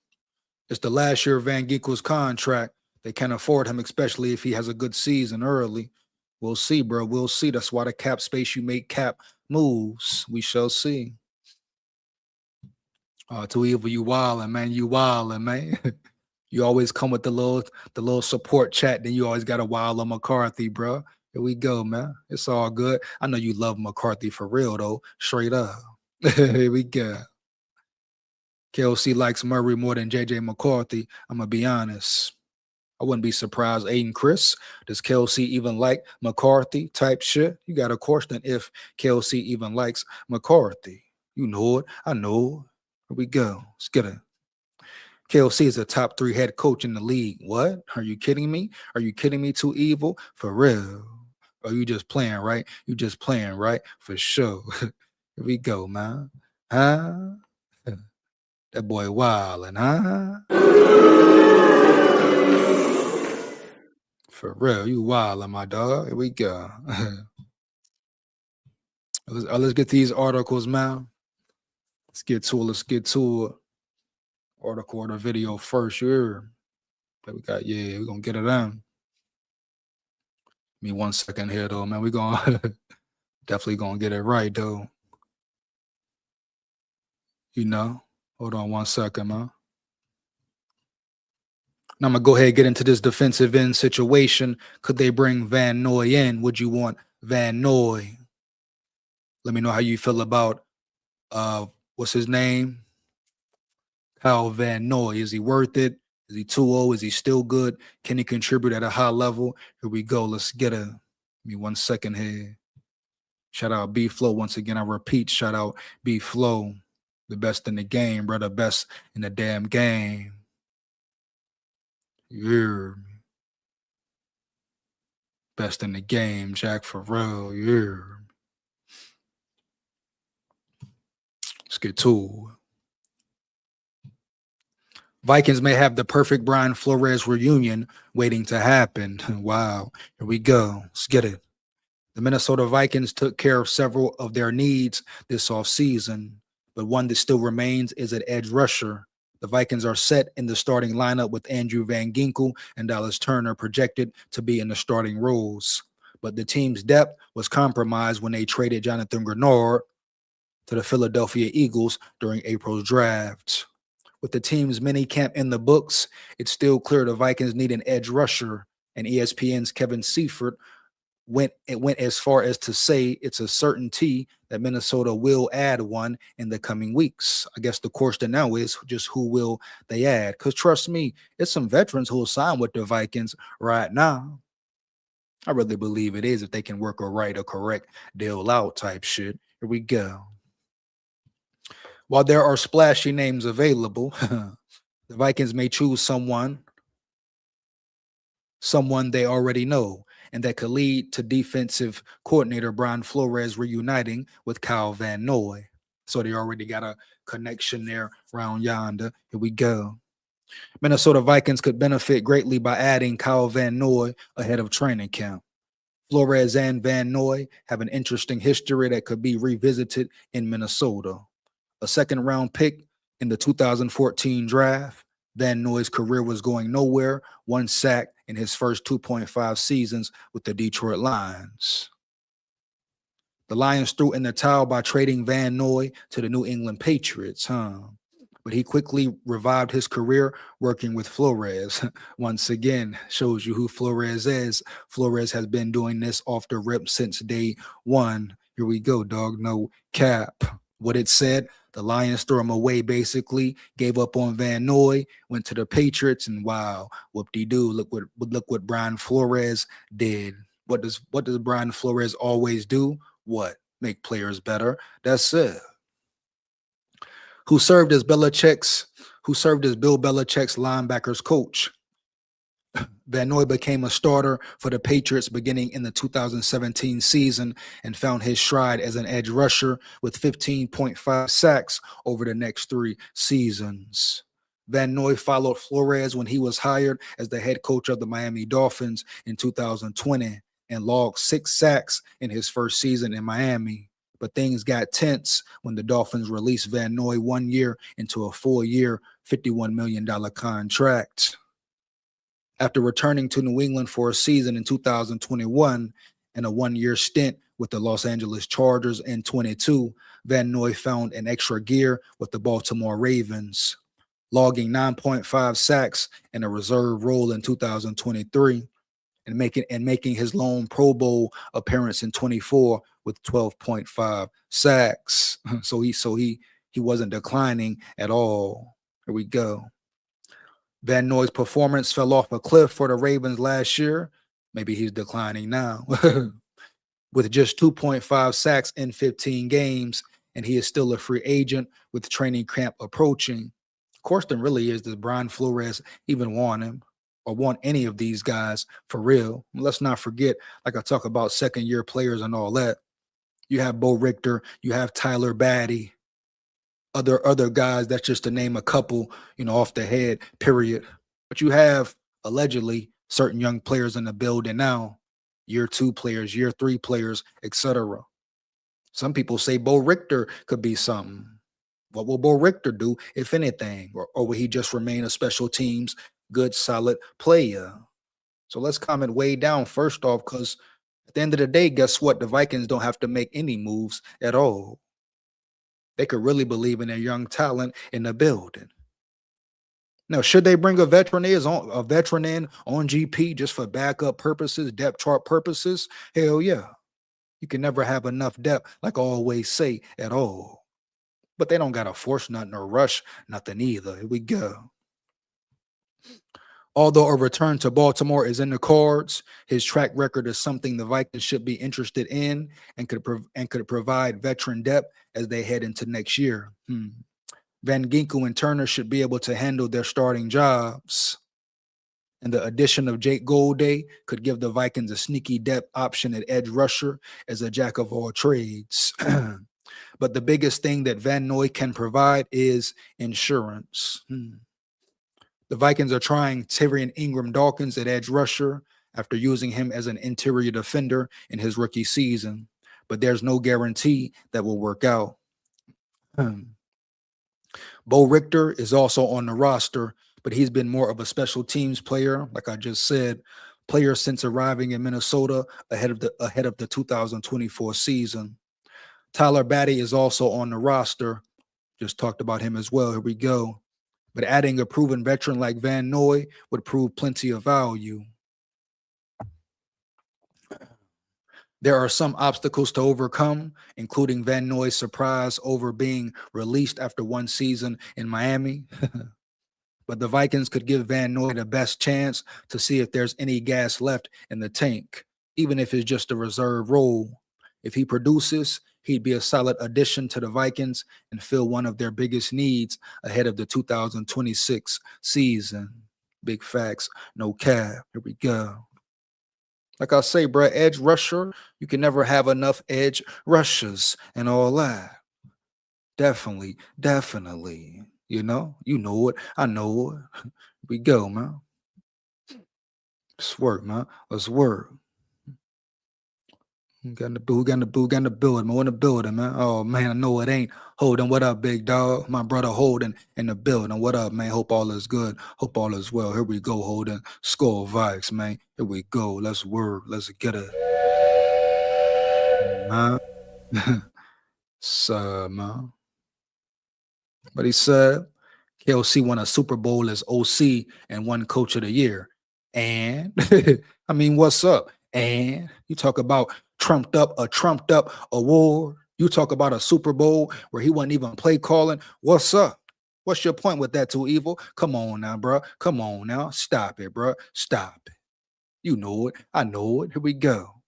It's the last year of Van Ginkel's contract. They can't afford him, especially if he has a good season early. We'll see, bro. We'll see. That's why the cap space you make cap moves. We shall see. Too evil, you wildin', man. You wildin', man. You always come with the little support chat. Then you always got a wild on McCarthy, bro. Here we go, man. It's all good. I know you love McCarthy for real, though. Straight up. Here we go. KLC likes Murray more than JJ McCarthy. I'm going to be honest. I wouldn't be surprised. Aiden Chris, does KLC even like McCarthy type shit? You got to question if KLC even likes McCarthy. You know it. I know it. Here we go. Let's get it. KLC is a top 3 head coach in the league. What? Are you kidding me? Are you kidding me? Too evil? For real? Are you just playing, right? You just playing, right? For sure. Here we go, man. Huh? That boy wildin', huh? For real, you wildin', my dog. Here we go. Let's get these articles, man. Let's get to it. Article or the video first, sure. But we got, yeah, we're gonna get it on. Give me 1 second here though, man. We gonna definitely gonna get it right though. You know, hold on 1 second, man. Now I'm gonna go ahead and get into this defensive end situation. Could they bring Van Noy in? Would you want Van Noy? Let me know how you feel about what's his name? Kyle Van Noy. Is he worth it? Is he too old? Is he still good? Can he contribute at a high level? Here we go. Let's get a. Give me 1 second here. Shout out B Flow once again. I repeat, shout out B Flow, the best in the game, brother. Best in the damn game. Yeah. Best in the game, Jack Farrell. Yeah. Let's get to it. Vikings may have the perfect Brian Flores reunion waiting to happen. Wow. Here we go. Let's get it. The Minnesota Vikings took care of several of their needs this offseason, but one that still remains is an edge rusher. The Vikings are set in the starting lineup with Andrew Van Ginkel and Dallas Turner projected to be in the starting roles. But the team's depth was compromised when they traded Jonathan Grenard to the Philadelphia Eagles during April's draft. With the team's mini camp in the books, it's still clear the Vikings need an edge rusher, and ESPN's Kevin Seifert went as far as to say it's a certainty that Minnesota will add one in the coming weeks. I guess the question now is just who will they add? Because trust me, it's some veterans who will sign with the Vikings right now. I really believe it is if they can work a correct deal out type shit. Here we go. While there are splashy names available, the Vikings may choose someone they already know, and that could lead to defensive coordinator Brian Flores reuniting with Kyle Van Noy. So they already got a connection there around yonder. Here we go. Minnesota Vikings could benefit greatly by adding Kyle Van Noy ahead of training camp. Flores and Van Noy have an interesting history that could be revisited in Minnesota. A second-round pick in the 2014 draft, Van Noy's career was going nowhere, 1 sack in his first 2.5 seasons with the Detroit Lions. The Lions threw in the towel by trading Van Noy to the New England Patriots, but he quickly revived his career working with Flores. Once again, shows you who Flores is. Flores has been doing this off the rip since day one. Here we go, dog. No cap. What it said, the Lions threw him away, basically, gave up on Van Noy, went to the Patriots, and wow, whoop-de-doo, look what Brian Flores did. What does Brian Flores always do? What? Make players better. That's it. Who served as Bill Belichick's linebackers coach? Van Noy became a starter for the Patriots beginning in the 2017 season and found his stride as an edge rusher with 15.5 sacks over the next 3 seasons. Van Noy followed Flores when he was hired as the head coach of the Miami Dolphins in 2020 and logged 6 sacks in his first season in Miami. But things got tense when the Dolphins released Van Noy 1 year into a 4-year, $51 million contract. After returning to New England for a season in 2021 and a 1-year stint with the Los Angeles Chargers in 22, Van Noy found an extra gear with the Baltimore Ravens, logging 9.5 sacks in a reserve role in 2023 and making his lone Pro Bowl appearance in 24 with 12.5 sacks. So he wasn't declining at all. Here we go. Van Noy's performance fell off a cliff for the Ravens last year. Maybe he's declining now. With just 2.5 sacks in 15 games, and he is still a free agent with training camp approaching. Question really is, does Brian Flores even want him or want any of these guys for real? Let's not forget, like I talk about second-year players and all that. You have Bo Richter, you have Tyler Batty. other guys. That's just to name a couple, off the head, period. But you have allegedly certain young players in the building now, year 2 players, year 3 players, etc. Some people say Bo Richter could be something. What will Bo Richter do, if anything? Or will he just remain a special teams good, solid player? So let's comment way down first off, because at the end of the day, guess what? The Vikings don't have to make any moves at all. They could really believe in their young talent in the building. Now, should they bring a veteran in on GP just for backup purposes, depth chart purposes? Hell yeah. You can never have enough depth, like I always say, at all. But they don't got to force nothing or rush nothing either. Here we go. Although a return to Baltimore is in the cards, his track record is something the Vikings should be interested in and could provide veteran depth as they head into next year. Van Ginkel and Turner should be able to handle their starting jobs. And the addition of Jake Golday could give the Vikings a sneaky depth option at edge rusher as a jack of all trades. But the biggest thing that Van Noy can provide is insurance. The Vikings are trying Tyrion Ingram-Dawkins at edge rusher after using him as an interior defender in his rookie season, but there's no guarantee that will work out. Bo Richter is also on the roster, but he's been more of a special teams player, like I just said, player since arriving in Minnesota ahead of the 2024 season. Tyler Batty is also on the roster. Just talked about him as well. Here we go. But adding a proven veteran like Van Noy would prove plenty of value. There are some obstacles to overcome, including Van Noy's surprise over being released after one season in Miami. But the Vikings could give Van Noy the best chance to see if there's any gas left in the tank, even if it's just a reserve role. If he produces, he'd be a solid addition to the Vikings and fill one of their biggest needs ahead of the 2026 season. Big facts, no cap. Here we go. Like I say, bro, edge rusher, you can never have enough edge rushers and all that. Definitely. You know it. I know it. Here we go, man. Let's work, man. Let's work. Who got in the building, man? We're in the building, man. Oh, man, I know it ain't Holden. What up, big dog? My brother Holden in the building. What up, man? Hope all is good. Hope all is well. Here we go, Holden. SKOL VIKES, man. Here we go. Let's work. Let's get it. Man. Man. But he said, KLC won a Super Bowl as OC and won Coach of the Year. And, I mean, what's up? And you talk about a trumped up award. You talk about a Super Bowl where he wasn't even play calling. What's up? What's your point with that, Too Evil? Come on now, bro. Come on now. Stop it, bro. Stop it. You know it. I know it. Here we go.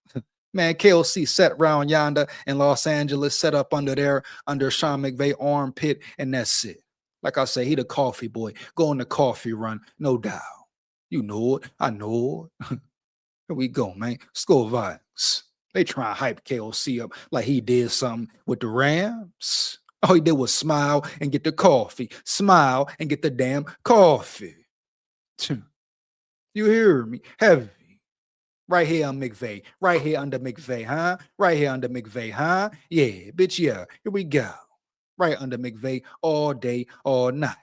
Man, KLC sat around yonder in Los Angeles, set up under Sean McVay armpit, and that's it. Like I say, he the coffee boy. Go on the coffee run, no doubt. You know it. I know it. Here we go, man. SKOL VIKES. They try to hype KLC up like he did something with the Rams. All he did was smile and get the coffee. Smile and get the damn coffee. You hear me? Heavy. Right here on McVay. Right here under McVay, huh? Right here under McVay, huh? Yeah, bitch, yeah. Here we go. Right under McVay all day, all night.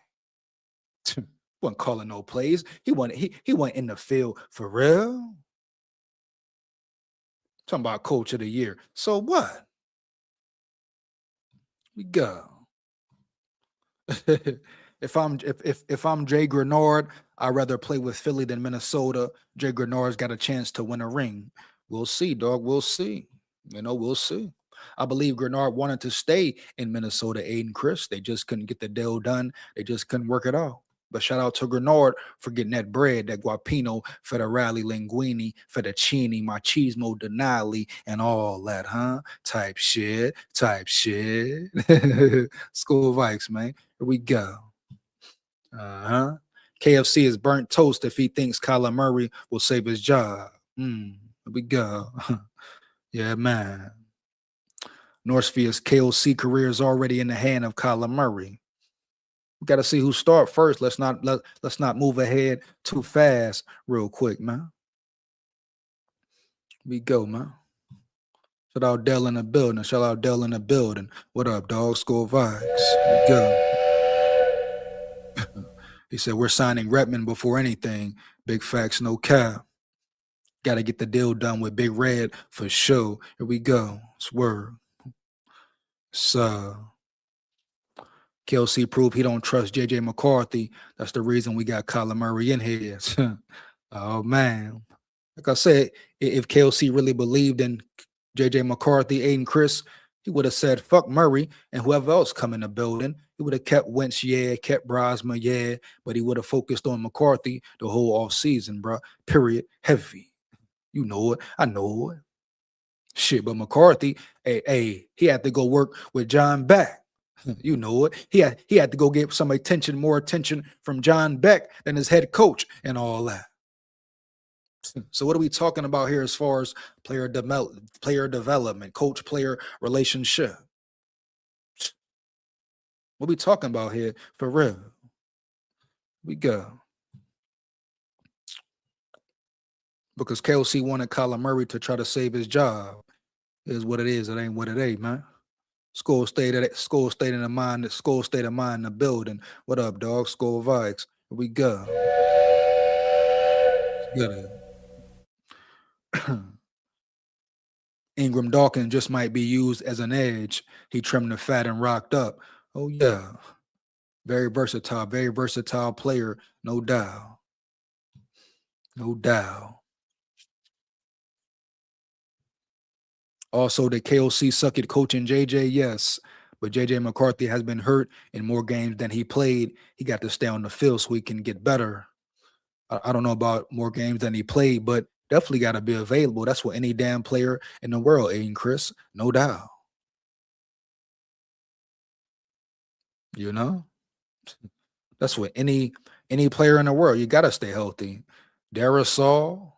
Wasn't calling no plays. He went in the field for real. Talking about Coach of the Year. So what? We go. If I'm Jay Grenard, I'd rather play with Philly than Minnesota. Jay Grenard's got a chance to win a ring. We'll see, dog. We'll see. We'll see. I believe Grenard wanted to stay in Minnesota, Aiden Chris. They just couldn't get the deal done. They just couldn't work it out. But shout out to Grenard for getting that bread, that guapino, federale, linguine, fettuccine, machismo, denali, and all that, huh? Type shit. SKOL VIKES, man. Here we go. KFC is burnt toast if he thinks Kyler Murray will save his job. Here we go. Yeah, man. Northfield's KOC career is already in the hand of Kyler Murray. We got to see who start first. Let's not move ahead too fast real quick, man. We go, man. Shout out Dell in the building. Shout out Dell in the building. What up, dog? SKOL VIKES. We go. He said, we're signing Redmond before anything. Big facts, no cap. Got to get the deal done with Big Red for sure. Here we go. It's word. So, KLC proved he don't trust JJ McCarthy. That's the reason we got Kyler Murray in here. Oh, man. Like I said, if KLC really believed in JJ McCarthy, Aiden Chris, he would have said, fuck Murray and whoever else come in the building. He would have kept Wentz, yeah, kept Brosma, yeah, but he would have focused on McCarthy the whole offseason, bro. Period. Heavy. You know it. I know it. Shit, but McCarthy, hey, he had to go work with John Beck. You know it. He had to go get some attention, more attention from John Beck than his head coach and all that. So what are we talking about here as far as player development, coach-player relationship? What are we talking about here for real? We go. Because KLC wanted Kyler Murray to try to save his job. It is what it is. It ain't what it ain't, man. SKOL state of mind in the building. What up, dog? SKOL VIKES. Here we go. Good. Ingram Dawkins just might be used as an edge. He trimmed the fat and rocked up. Oh, yeah. Very versatile player, no doubt. No doubt. Also, did KOC suck at coaching JJ? Yes. But JJ McCarthy has been hurt in more games than he played. He got to stay on the field so he can get better. I don't know about more games than he played, but definitely got to be available. That's what any damn player in the world, Aiden Chris, no doubt. You know? That's what any player in the world, you got to stay healthy. Darrisaw.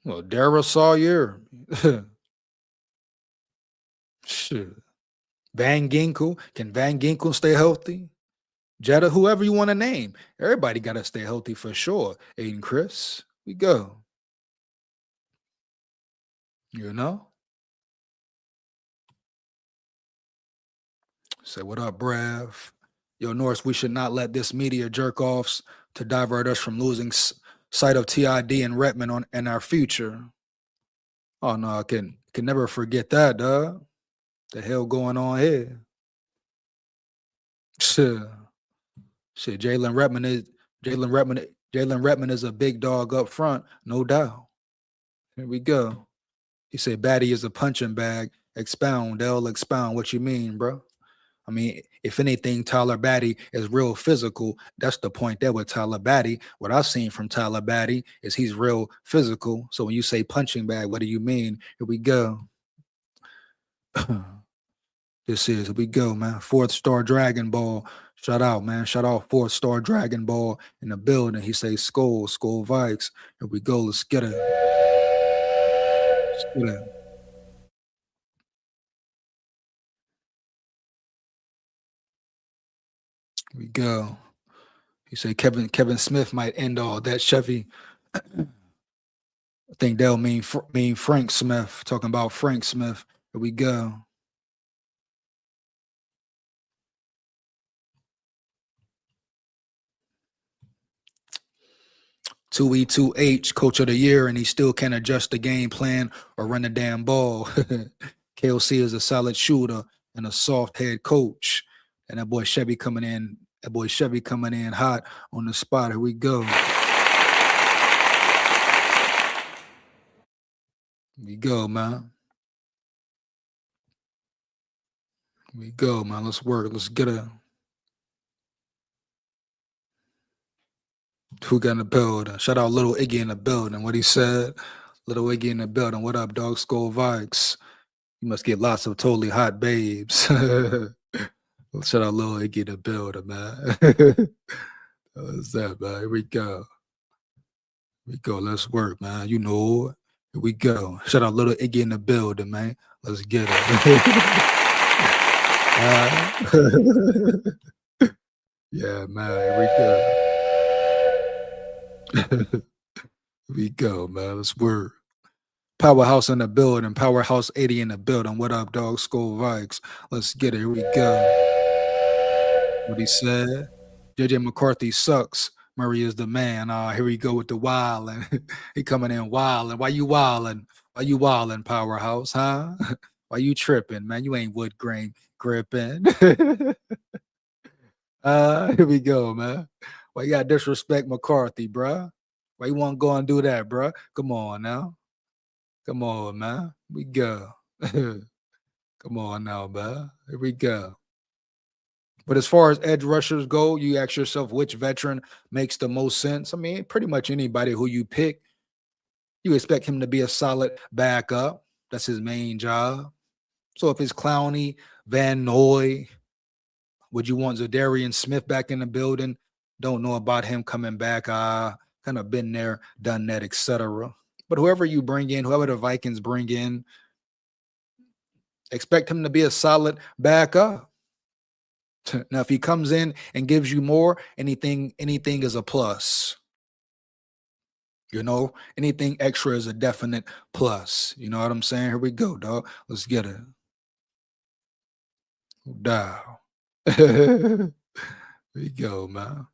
Well, Darrisaw, yeah. Shit. Van Ginkel. Can Van Ginkel stay healthy? Jetta, whoever you want to name. Everybody got to stay healthy for sure. Aiden Chris, we go. You know? Say, what up, Brav? Yo, Norris, we should not let this media jerk-offs to divert us from losing sight of TID and Redmond in our future. Oh, no, I can never forget that, dog. The hell going on here? Shit, Jalen Redmond is a big dog up front, no doubt. Here we go. He said, Batty is a punching bag. Expound, Dell, expound. What you mean, bro? I mean, if anything, Tyler Batty is real physical. That's the point there with Tyler Batty. What I've seen from Tyler Batty is he's real physical. So when you say punching bag, what do you mean? Here we go. Here we go, man. 4-star Dragon Ball. Shout out, man. Shout out 4-star Dragon Ball in the building. He says SKOL VIKES. Here we go. Let's get it. Let's get it. Here we go. He said Kevin Smith might end all that. Chevy. I think they'll mean Frank Smith. Talking about Frank Smith. Here we go. "2E2H, Coach of the Year, and he still can't adjust the game plan or run the damn ball." KOC is a solid shooter and a soft head coach. And that boy Chevy coming in. Hot on the spot. Here we go. Here we go, man. Here we go, man. Let's work. Let's get it. Who got in the building? Shout out Little Iggy in the building. What he said? Little Iggy in the building. What up, dog? SKOL VIKES. You must get lots of totally hot babes. Shout out Little Iggy in the building, man. What's that, man? Here we go. Let's work, man. You know it. Here we go. Shout out Little Iggy in the building, man. Let's get it. Yeah, man. Here we go. Here we go, man. Let's word. Powerhouse in the building. Powerhouse 80 in the building. What up, dog? SKOL Vikes. Let's get it. Here we go. What he said. JJ McCarthy sucks. Murray is the man. Here we go with the wildin'. He coming in wildin'. Why you wildin'? Why you wildin', Powerhouse, huh? Why you tripping, man? You ain't wood grain gripping. Here we go, man. Why you got disrespect McCarthy, bruh? Why you want to go and do that, bruh? Come on now. Come on, man. We go. Come on now, man. Here we go. But as far as edge rushers go, you ask yourself which veteran makes the most sense. I mean, pretty much anybody who you pick, you expect him to be a solid backup. That's his main job. So if it's Clowney, Van Noy, would you want Zadarian Smith back in the building? Don't know about him coming back. Kind of been there, done that, etc. But whoever you bring in, whoever the Vikings bring in, expect him to be a solid backup. Now, if he comes in and gives you more, anything is a plus. You know, anything extra is a definite plus. You know what I'm saying? Here we go, dog. Let's get it. Down. Here we go, man.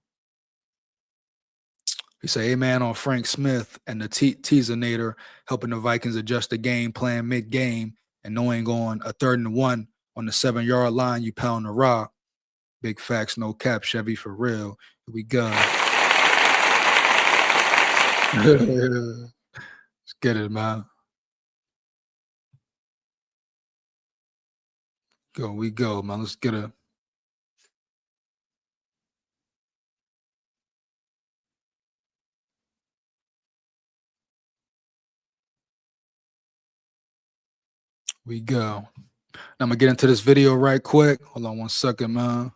We say amen on Frank Smith and the Teasernator helping the Vikings adjust the game plan mid-game and knowing on a 3rd and 1 on the 7-yard line, you pound the rock. Big facts, no cap, Chevy, for real. Here we go. Let's get it, man. We go, man. Let's get it. We go. Now I'm gonna get into this video right quick. Hold on 1 second, man.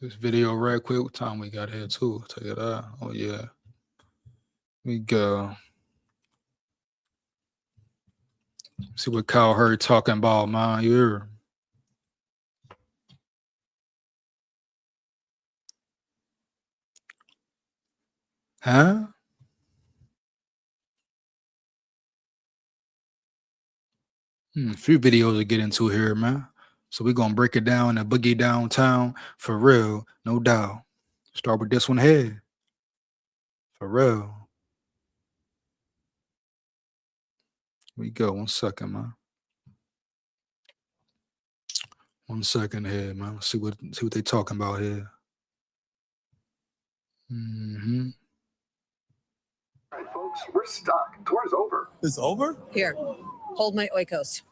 This video right quick. What time we got here too? I'll tell you that. Oh yeah. We go. See what Kyle Hurd talking about, man. You hear? Huh? A few videos to get into here, man. So we're gonna break it down and boogie downtown for real, no doubt. Start with this one here. For real. We go. 1 second, man. 1 second here, man. Let's see what they talking about here. All right, folks, we're stuck. Tour's over. It's over? Here, hold my oikos.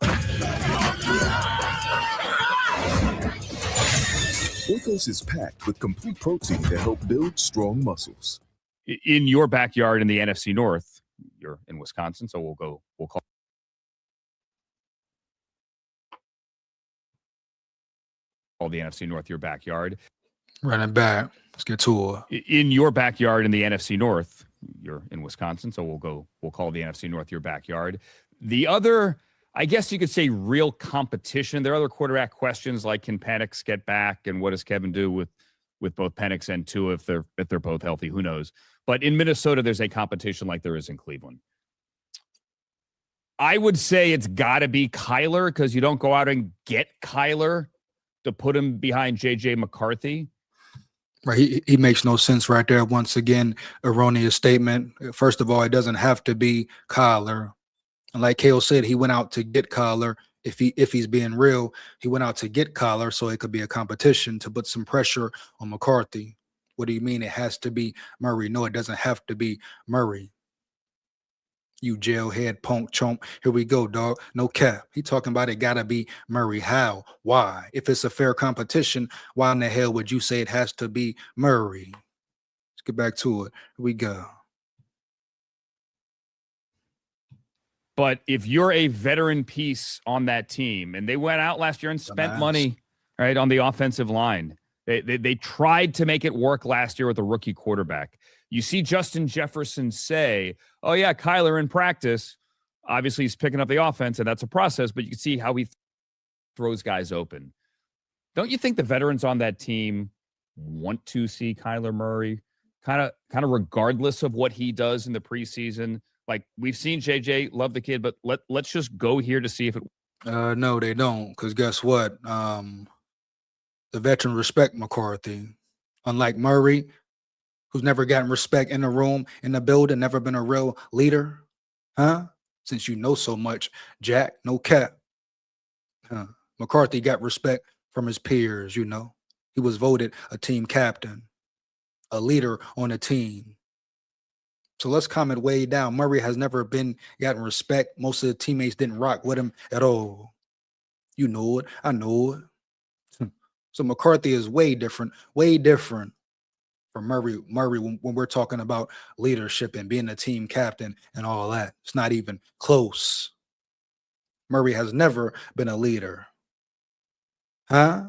Oikos is packed with complete protein to help build strong muscles. In your backyard in the NFC North, you're in Wisconsin, so we'll call the NFC North your backyard. Running back. Let's get to it. In your backyard in the NFC North, you're in Wisconsin, so we'll call the NFC North your backyard. The other, I guess you could say, real competition. There are other quarterback questions like, can Penix get back, and what does Kevin do with both Penix and Tua if they're both healthy? Who knows? But in Minnesota, there's a competition like there is in Cleveland. I would say it's got to be Kyler, because you don't go out and get Kyler to put him behind JJ McCarthy. Right, he makes no sense right there. Once again, erroneous statement. First of all, it doesn't have to be Kyler. And like Kale said, he went out to get Kyler. If he's being real, he went out to get Kyler so it could be a competition to put some pressure on McCarthy. What do you mean it has to be Murray? No, it doesn't have to be Murray. You jailhead punk chomp. Here we go, dog. No cap. He talking about it gotta be Murray. How? Why? If it's a fair competition, why in the hell would you say it has to be Murray? Let's get back to it. Here we go. But if you're a veteran piece on that team, and they went out last year and spent money, right, on the offensive line. They tried to make it work last year with a rookie quarterback. You see Justin Jefferson say, oh, yeah, Kyler in practice. Obviously, he's picking up the offense, and that's a process, but you can see how he throws guys open. Don't you think the veterans on that team want to see Kyler Murray kind of regardless of what he does in the preseason? Like, we've seen JJ, love the kid, but let's just go here to see if it. No, they don't, because guess what? The veterans respect McCarthy. Unlike Murray, who's never gotten respect in the room, in the building, never been a real leader. Huh? Since you know so much, Jack, no cap. McCarthy got respect from his peers, you know. He was voted a team captain, a leader on a team. So let's calm it way down. Murray has never gotten respect. Most of the teammates didn't rock with him at all. You know it. I know it. So McCarthy is way different from Murray when we're talking about leadership and being a team captain and all that. It's not even close. Murray has never been a leader. Huh?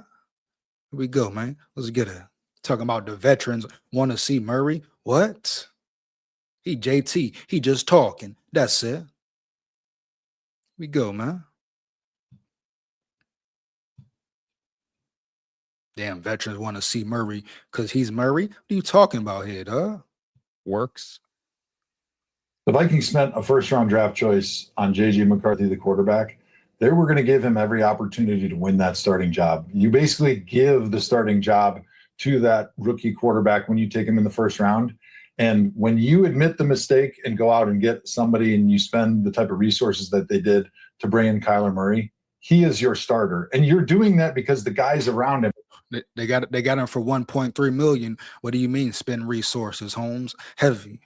Here we go, man. Let's get it. Talking about the veterans want to see Murray. What? He JT. He just talking. That's it. Here we go, man. Damn, veterans want to see Murray because he's Murray. What are you talking about here, huh? Works. The Vikings spent a first-round draft choice on J.J. McCarthy, the quarterback. They were going to give him every opportunity to win that starting job. You basically give the starting job to that rookie quarterback when you take him in the first round. And when you admit the mistake and go out and get somebody and you spend the type of resources that they did to bring in Kyler Murray, he is your starter. And you're doing that because the guys around him. They got him for $1.3 million. What do you mean spend resources, Holmes? Heavy.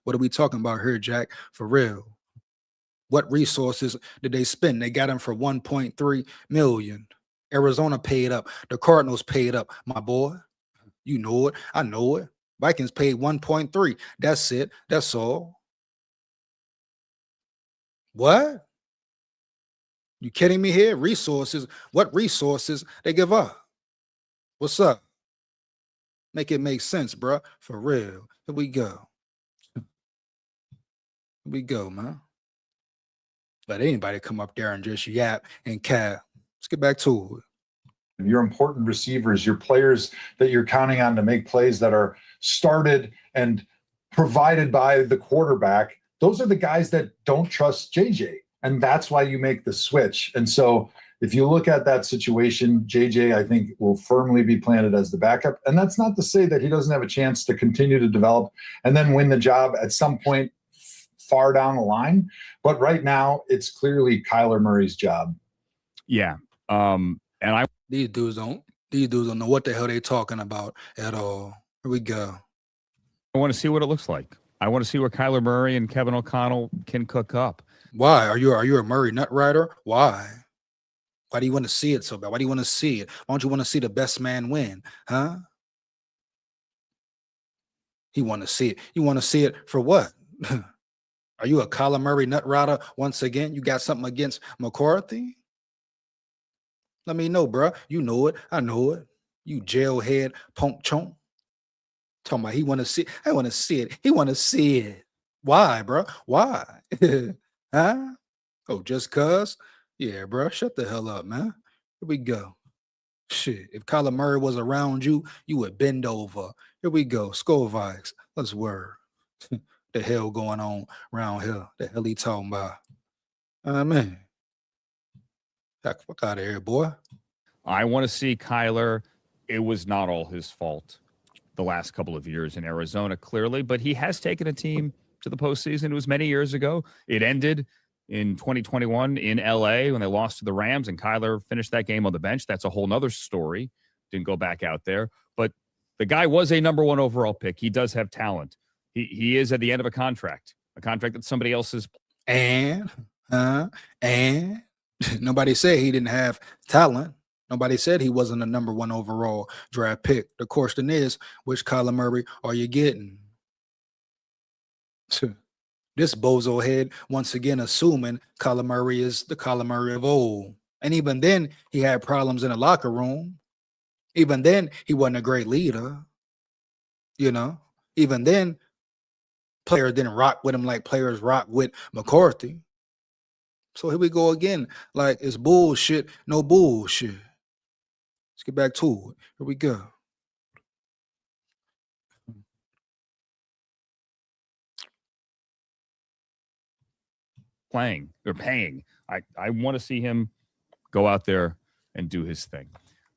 What are we talking about here, Jack? For real. What resources did they spend? They got him for $1.3 million. Arizona paid up. The Cardinals paid up, my boy. You know it. I know it. Vikings paid 1.3. That's it. That's all. What? You kidding me here? Resources. What resources they give up? What's up? Make it make sense, bro. For real. Here we go. Here we go, man. Let anybody come up there and just yap and cap. Let's get back to it. Your important receivers, your players that you're counting on to make plays that are started and provided by the quarterback, those are the guys that don't trust JJ. And that's why you make the switch. And so if you look at that situation, JJ, I think, will firmly be planted as the backup. And that's not to say that he doesn't have a chance to continue to develop and then win the job at some point far down the line. But right now, it's clearly Kyler Murray's job. Yeah. These dudes don't know what the hell they talking about at all. Here we go. I want to see what it looks like. I want to see what Kyler Murray and Kevin O'Connell can cook up. Why? Are you a Murray nut rider? Why? Why do you want to see it so bad? Why do you want to see it? Why don't you want to see the best man win? Huh? He want to see it. You want to see it for what? Are you a Kyler Murray nut rider once again? You got something against McCarthy? Let me know, bro. You know it. I know it. You jailhead punk chunk. Talking about he want to see it. I want to see it. He want to see it. Why, bro? Why? Huh? Oh, just cuz? Yeah, bro. Shut the hell up, man. Here we go. Shit. If Kyler Murray was around you, you would bend over. Here we go. SKOL VIKES. Let's word. The hell going on around here? The hell he talking about? Man. Fuck out of here, boy. I want to see Kyler. It was not all his fault the last couple of years in Arizona, clearly, but he has taken a team to the postseason. It was many years ago. It ended in 2021 in LA when they lost to the Rams and Kyler finished that game on the bench. That's a whole nother story. Didn't go back out there, but the guy was a number 1 overall pick. He does have talent. He is at the end of a contract that somebody else is. And nobody said he didn't have talent. Nobody said he wasn't a number 1 overall draft pick. The question is, which Kyler Murray are you getting? This bozo head once again assuming Kyler Murray is the Kyler Murray of old. And even then, he had problems in the locker room. Even then, he wasn't a great leader. You know, even then, Players didn't rock with him like players rock with McCarthy. So here we go again. Like, it's bullshit, no bullshit. Let's get back to it. Here we go. Playing or paying. I want to see him go out there and do his thing.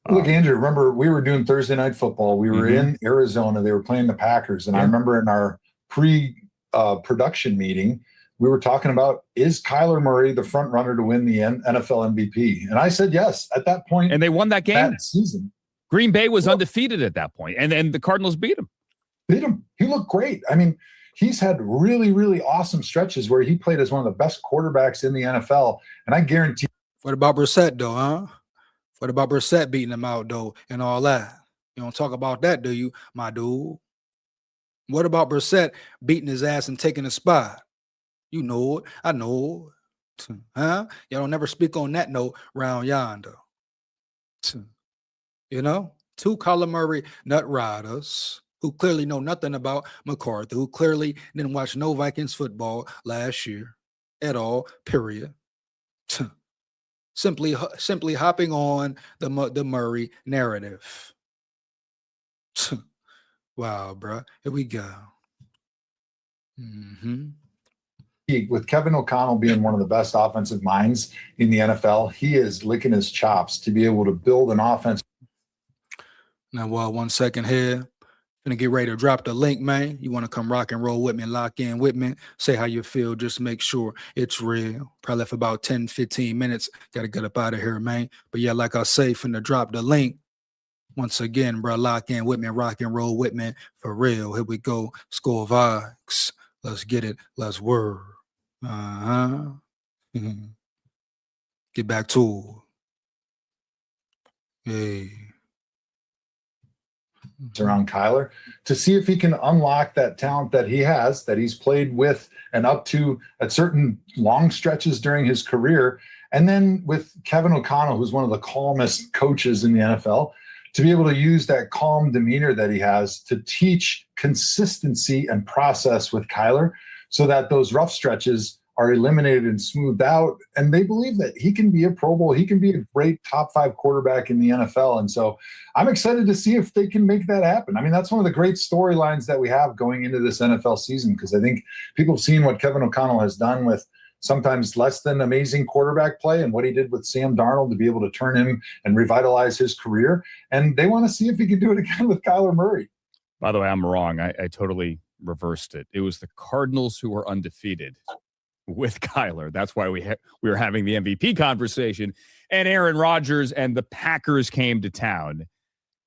Look, Andrew, remember we were doing Thursday Night Football. We were in Arizona. They were playing the Packers. And I remember in our pre-production meeting, we were talking about, is Kyler Murray the front runner to win the NFL MVP? And I said yes at that point. And they won that game that season. Green Bay was undefeated at that point, and then the Cardinals beat him. He looked great. I mean, he's had really, really awesome stretches where he played as one of the best quarterbacks in the NFL. And I guarantee. What about Brissett, though, huh? What about Brissett beating him out, though, and all that? You don't talk about that, do you, my dude? What about Brissett beating his ass and taking a spot? You know it. I know it. Huh? Y'all don't never speak on that note round yonder. You know? Two Kyler Murray nut riders who clearly know nothing about McCarthy, who clearly didn't watch no Vikings football last year at all, period. Simply hopping on the Murray narrative. Wow, bro. Here we go. With Kevin O'Connell being one of the best offensive minds in the NFL, he is licking his chops to be able to build an offense. Now, 1 second here. Gonna get ready to drop the link, man. You want to come rock and roll with me, lock in with me, say how you feel, just make sure it's real. Probably for about 10, 15 minutes. Got to get up out of here, man. But yeah, like I say, finna drop the link. Once again, bro, lock in with me, rock and roll with me, for real. Here we go. SKOL VIKES. Let's get it. Let's word. Get back to it. Hey. Around Kyler to see if he can unlock that talent that he has, that he's played with and up to at certain long stretches during his career. And then with Kevin O'Connell, who's one of the calmest coaches in the NFL, to be able to use that calm demeanor that he has to teach consistency and process with Kyler so that those rough stretches are eliminated and smoothed out. And they believe that he can be a Pro Bowl. He can be a great top 5 quarterback in the NFL. And so I'm excited to see if they can make that happen. I mean, that's one of the great storylines that we have going into this NFL season, because I think people have seen what Kevin O'Connell has done with sometimes less than amazing quarterback play and what he did with Sam Darnold to be able to turn him and revitalize his career. And they want to see if he can do it again with Kyler Murray. By the way, I'm wrong. I totally reversed it. It was the Cardinals who were undefeated with Kyler. That's why we were having the MVP conversation, and Aaron Rodgers and the Packers came to town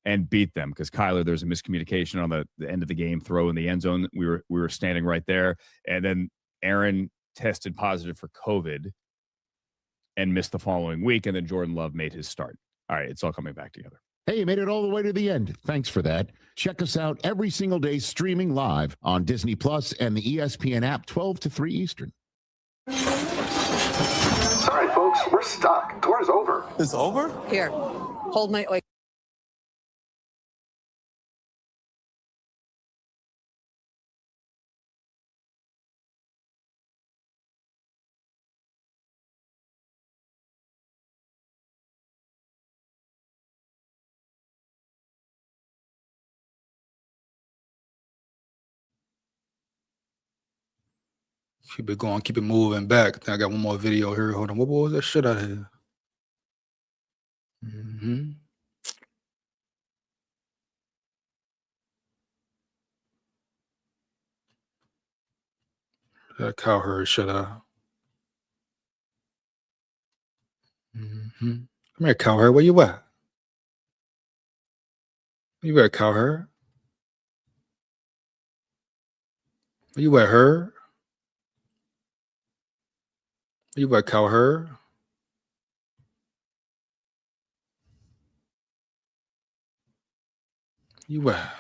and beat them because Kyler, there's a miscommunication on the end of the game, throw in the end zone. We were standing right there, and then Aaron tested positive for COVID and missed the following week, and then Jordan Love made his start. All right, it's all coming back together. Hey, you made it all the way to the end. Thanks for that. Check us out every single day streaming live on Disney Plus and the ESPN app 12 to 3 Eastern. Sorry, folks, we're stuck. Tour's over. It's over? Here, hold my Oikos. Keep it going, keep it moving back. I got one more video here. Hold on. What was that shit out here? That cow herd shut out. Come here, cow herd. Where you at? Where you at, cow herd? Where you at, herd? Where you at, cow herd? You at?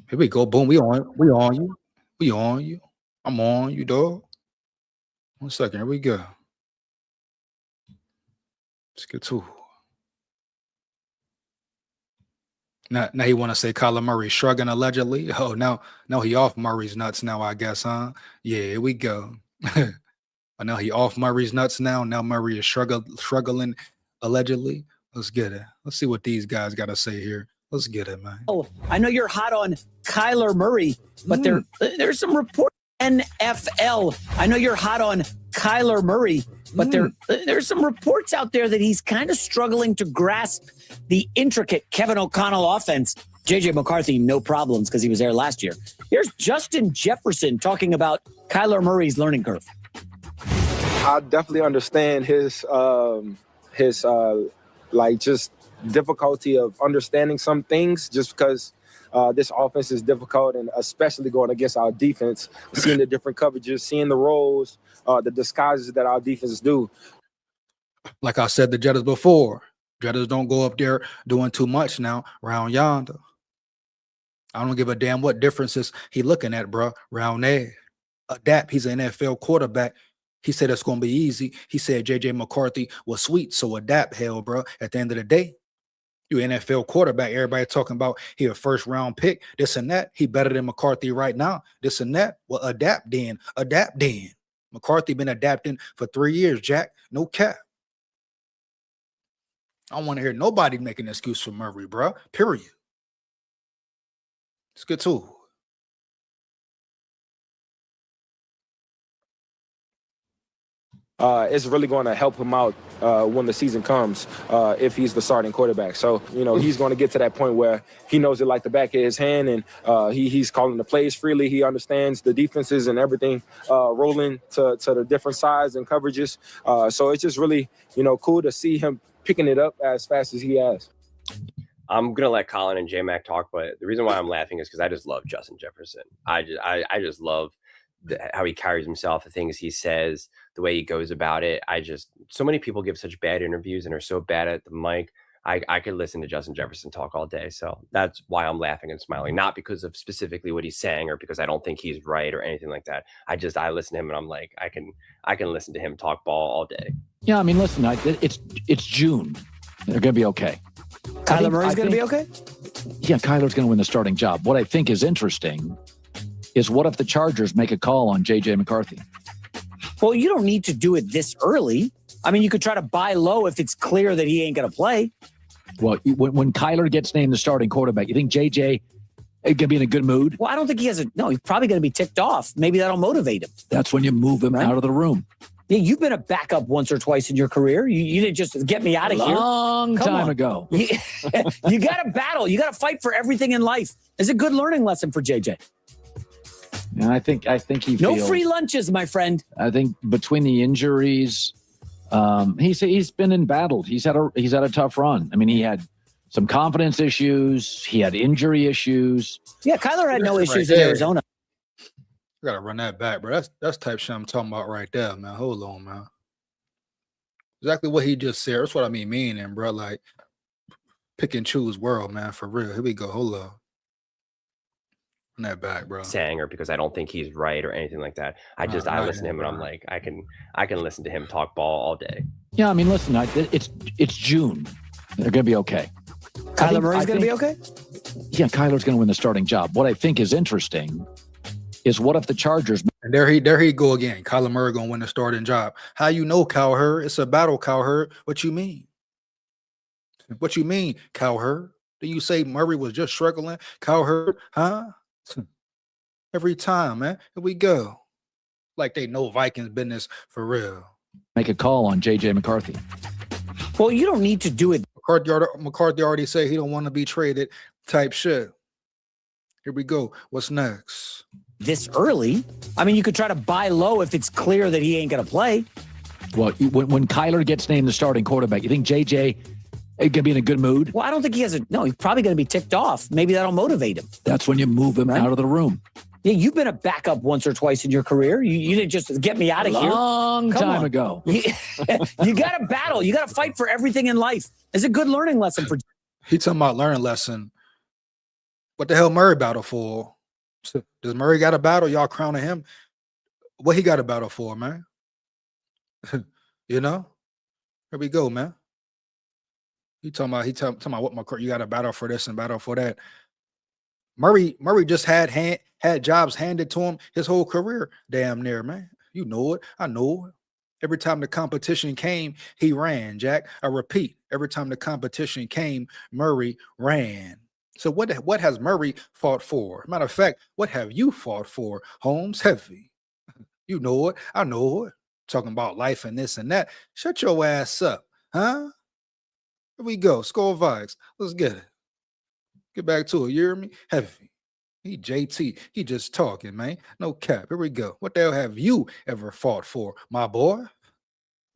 Here we go. Boom. We on you. We on you. I'm on you, dog. 1 second. Here we go. Let's get to it. Now he want to say Kyler Murray shrugging allegedly. Oh, now he off Murray's nuts now, I guess, huh? Yeah, here we go. But now he off Murray's nuts now. Now Murray is struggling allegedly. Let's get it. Let's see what these guys got to say here. Let's get it, man. Oh, I know you're hot on Kyler Murray, but there's some report. NFL. I know you're hot on Kyler Murray, but there's some reports out there that he's kind of struggling to grasp the intricate Kevin O'Connell offense. JJ McCarthy, no problems because he was there last year. Here's Justin Jefferson talking about Kyler Murray's learning curve. I definitely understand his like just difficulty of understanding some things just because this offense is difficult, and especially going against our defense, seeing the different coverages, seeing the roles, the disguises that our defenses do. Like I said, the Jetters before, Jetters don't go up there doing too much now round yonder. I don't give a damn what differences he looking at, bro. Round there. Adapt. He's an NFL quarterback. He said it's going to be easy. He said J.J. McCarthy was sweet, so adapt, hell, bro. At the end of the day, you NFL quarterback. Everybody talking about he a first-round pick, this and that. He better than McCarthy right now, this and that. Well, adapt then. Adapt then. McCarthy been adapting for 3 years, Jack. No cap. I don't want to hear nobody making an excuse for Murray, bro. Period. Let's get to it. It's really going to help him out when the season comes if he's the starting quarterback. So, he's going to get to that point where he knows it like the back of his hand, and he's calling the plays freely. He understands the defenses and everything rolling to the different sides and coverages. So it's just really, cool to see him picking it up as fast as he has. I'm going to let Colin and J-Mac talk, but the reason why I'm laughing is because I just love Justin Jefferson. I just love how he carries himself, the things he says, the way he goes about it. So many people give such bad interviews and are so bad at the mic. I could listen to Justin Jefferson talk all day. So that's why I'm laughing and smiling, not because of specifically what he's saying or because I don't think he's right or anything like that. I listen to him and I'm like, I can listen to him talk ball all day. Yeah. I mean, listen, it's June. They're going to be okay. Kyler Murray's going to be okay? Yeah, Kyler's going to win the starting job. What I think is interesting is what if the Chargers make a call on J.J. McCarthy? Well, you don't need to do it this early. I mean, you could try to buy low if it's clear that he ain't going to play. Well, when Kyler gets named the starting quarterback, you think J.J. is going to be in a good mood? Well, I don't think he has no, he's probably going to be ticked off. Maybe that'll motivate him. That's when you move him out of the room. Yeah, you've been a backup once or twice in your career. You didn't just get me out of here. Long time ago. You got to battle. You got to fight for everything in life. It's a good learning lesson for JJ. And I think he no feels, free lunches, my friend. I think between the injuries, he's been embattled. He's had a tough run. I mean, he had some confidence issues. He had injury issues. Yeah, Kyler had no issues in Arizona. I gotta run that back, bro. That's type shit I'm talking about right there, man. Hold on, man. Exactly what he just said. That's what I meaning, bro. Like pick and choose world, man. For real. Here we go. Hold on. Run that back, bro. Saying or because I don't think he's right or anything like that. I listen to him and I'm like, I can listen to him talk ball all day. Yeah, I mean, listen, it's June. They're gonna be okay. Kyler Murray's gonna be okay? Yeah, Kyler's gonna win the starting job. What I think is interesting is what if the Chargers... And there he go again. Kyler Murray gonna win the starting job. How you know, Cowherd? It's a battle, Cowherd. What you mean? What you mean, Cowherd? Do you say Murray was just struggling? Cowherd, huh? Every time, man. Here we go. Like they know Vikings business for real. Make a call on J.J. McCarthy. Well, you don't need to do it. McCarthy already said he don't want to be traded type shit. Here we go. What's next? This early? I mean, you could try to buy low if it's clear that he ain't going to play. Well, when Kyler gets named the starting quarterback, you think J.J. is going to be in a good mood? Well, I don't think he has no, he's probably going to be ticked off. Maybe that'll motivate him. That's when you move him out of the room. Yeah, you've been a backup once or twice in your career. You didn't just get me out of here. Long time ago. You got to battle. You got to fight for everything in life. It's a good learning lesson for. He talking about learning lesson. What the hell Murray battle for? Does Murray got a battle? Y'all crowning him? What he got a battle for, man? You know? Here we go, man. He talking about what McCoy, you got to battle for this and battle for that. Murray just had jobs handed to him his whole career, damn near, man. You know it. I know it. Every time the competition came, he ran, Jack. I repeat, every time the competition came, Murray ran. So what has Murray fought for? Matter of fact, what have you fought for, Holmes? Heavy. You know it. I know it. Talking about life and this and that. Shut your ass up, huh? Here we go. SKOL Vikes. Let's get it. Get back to it. You hear me? Heavy. He JT. He just talking, man. No cap. Here we go. What the hell have you ever fought for, my boy?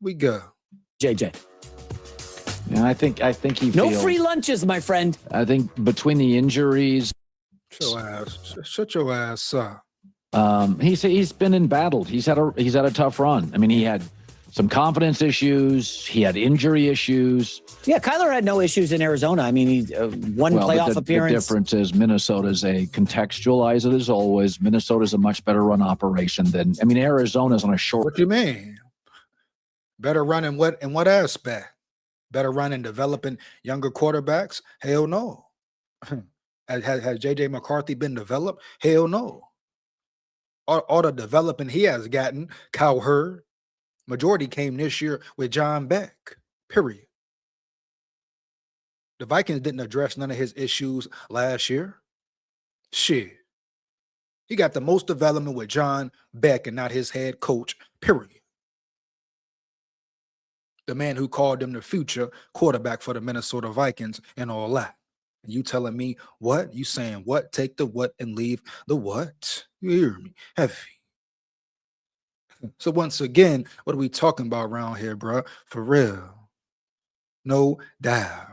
We go. JJ. Yeah, I think he no feels, free lunches, my friend. I think between the injuries, Shut your ass up. He's been embattled. He's had a tough run. I mean, he had some confidence issues. He had injury issues. Yeah, Kyler had no issues in Arizona. I mean, he one playoff appearance. The difference is Minnesota's a contextualize it as always. Minnesota's a much better run operation than Arizona's on a short. What do you mean? Better run in what aspect? Better run in developing younger quarterbacks? Hell no. Has JJ McCarthy been developed? Hell no. All the development he has gotten, Cowherd, majority came this year with John Beck, period. The Vikings didn't address none of his issues last year. Shit. He got the most development with John Beck and not his head coach, period. The man who called him the future quarterback for the Minnesota Vikings and all that. And you telling me what? You saying what? Take the what and leave the what? You hear me? Heavy. So once again, what are we talking about around here, bro? For real. No doubt.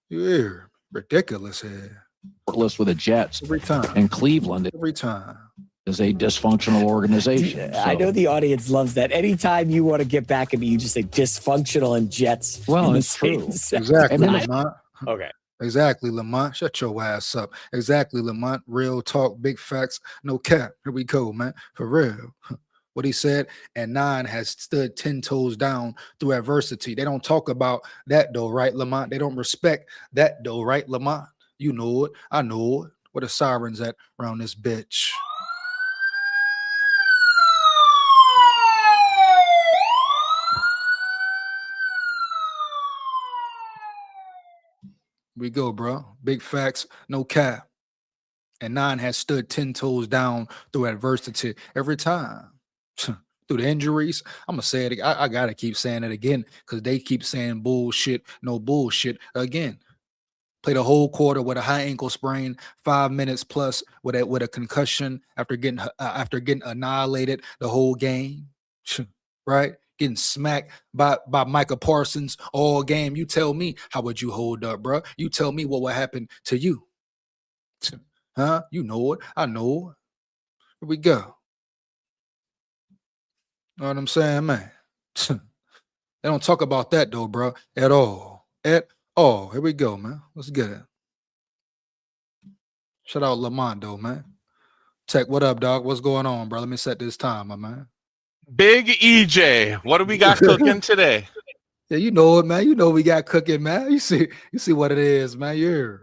You hear? Ridiculous here. List with the Jets every time. And Cleveland every time is a dysfunctional organization. I know the audience loves that. Anytime you want to get back at me, you just say dysfunctional and Jets. Well, it's true. Exactly, Lamont. Okay. Exactly, Lamont. Shut your ass up. Exactly, Lamont. Real talk, big facts, no cap. Here we go, man. For real. What he said, and 9 has stood 10 toes down through adversity. They don't talk about that though, right, Lamont? They don't respect that though, right, Lamont? You know it. I know it. Where the sirens at around this bitch? We go, bro. Big facts, no cap. And 9 has stood 10 toes down through adversity every time. Through the injuries, I'm going to say it. I got to keep saying it again because they keep saying bullshit, no bullshit again. Played a whole quarter with a high ankle sprain, 5 minutes plus with a concussion after getting annihilated the whole game, right? Getting smacked by Micah Parsons all game. You tell me, how would you hold up, bro? You tell me what would happen to you. Huh? You know it. I know it. Here we go. Know what I'm saying, man? They don't talk about that, though, bro, at all. At all. Here we go, man. Let's get it. Shout out Lamont, though, man. Tech, what up, dog? What's going on, bro? Let me set this time, my man. Big EJ, what do we got cooking today? Yeah, you know it, man. You know we got cooking, man. You see what it is, man. Yeah.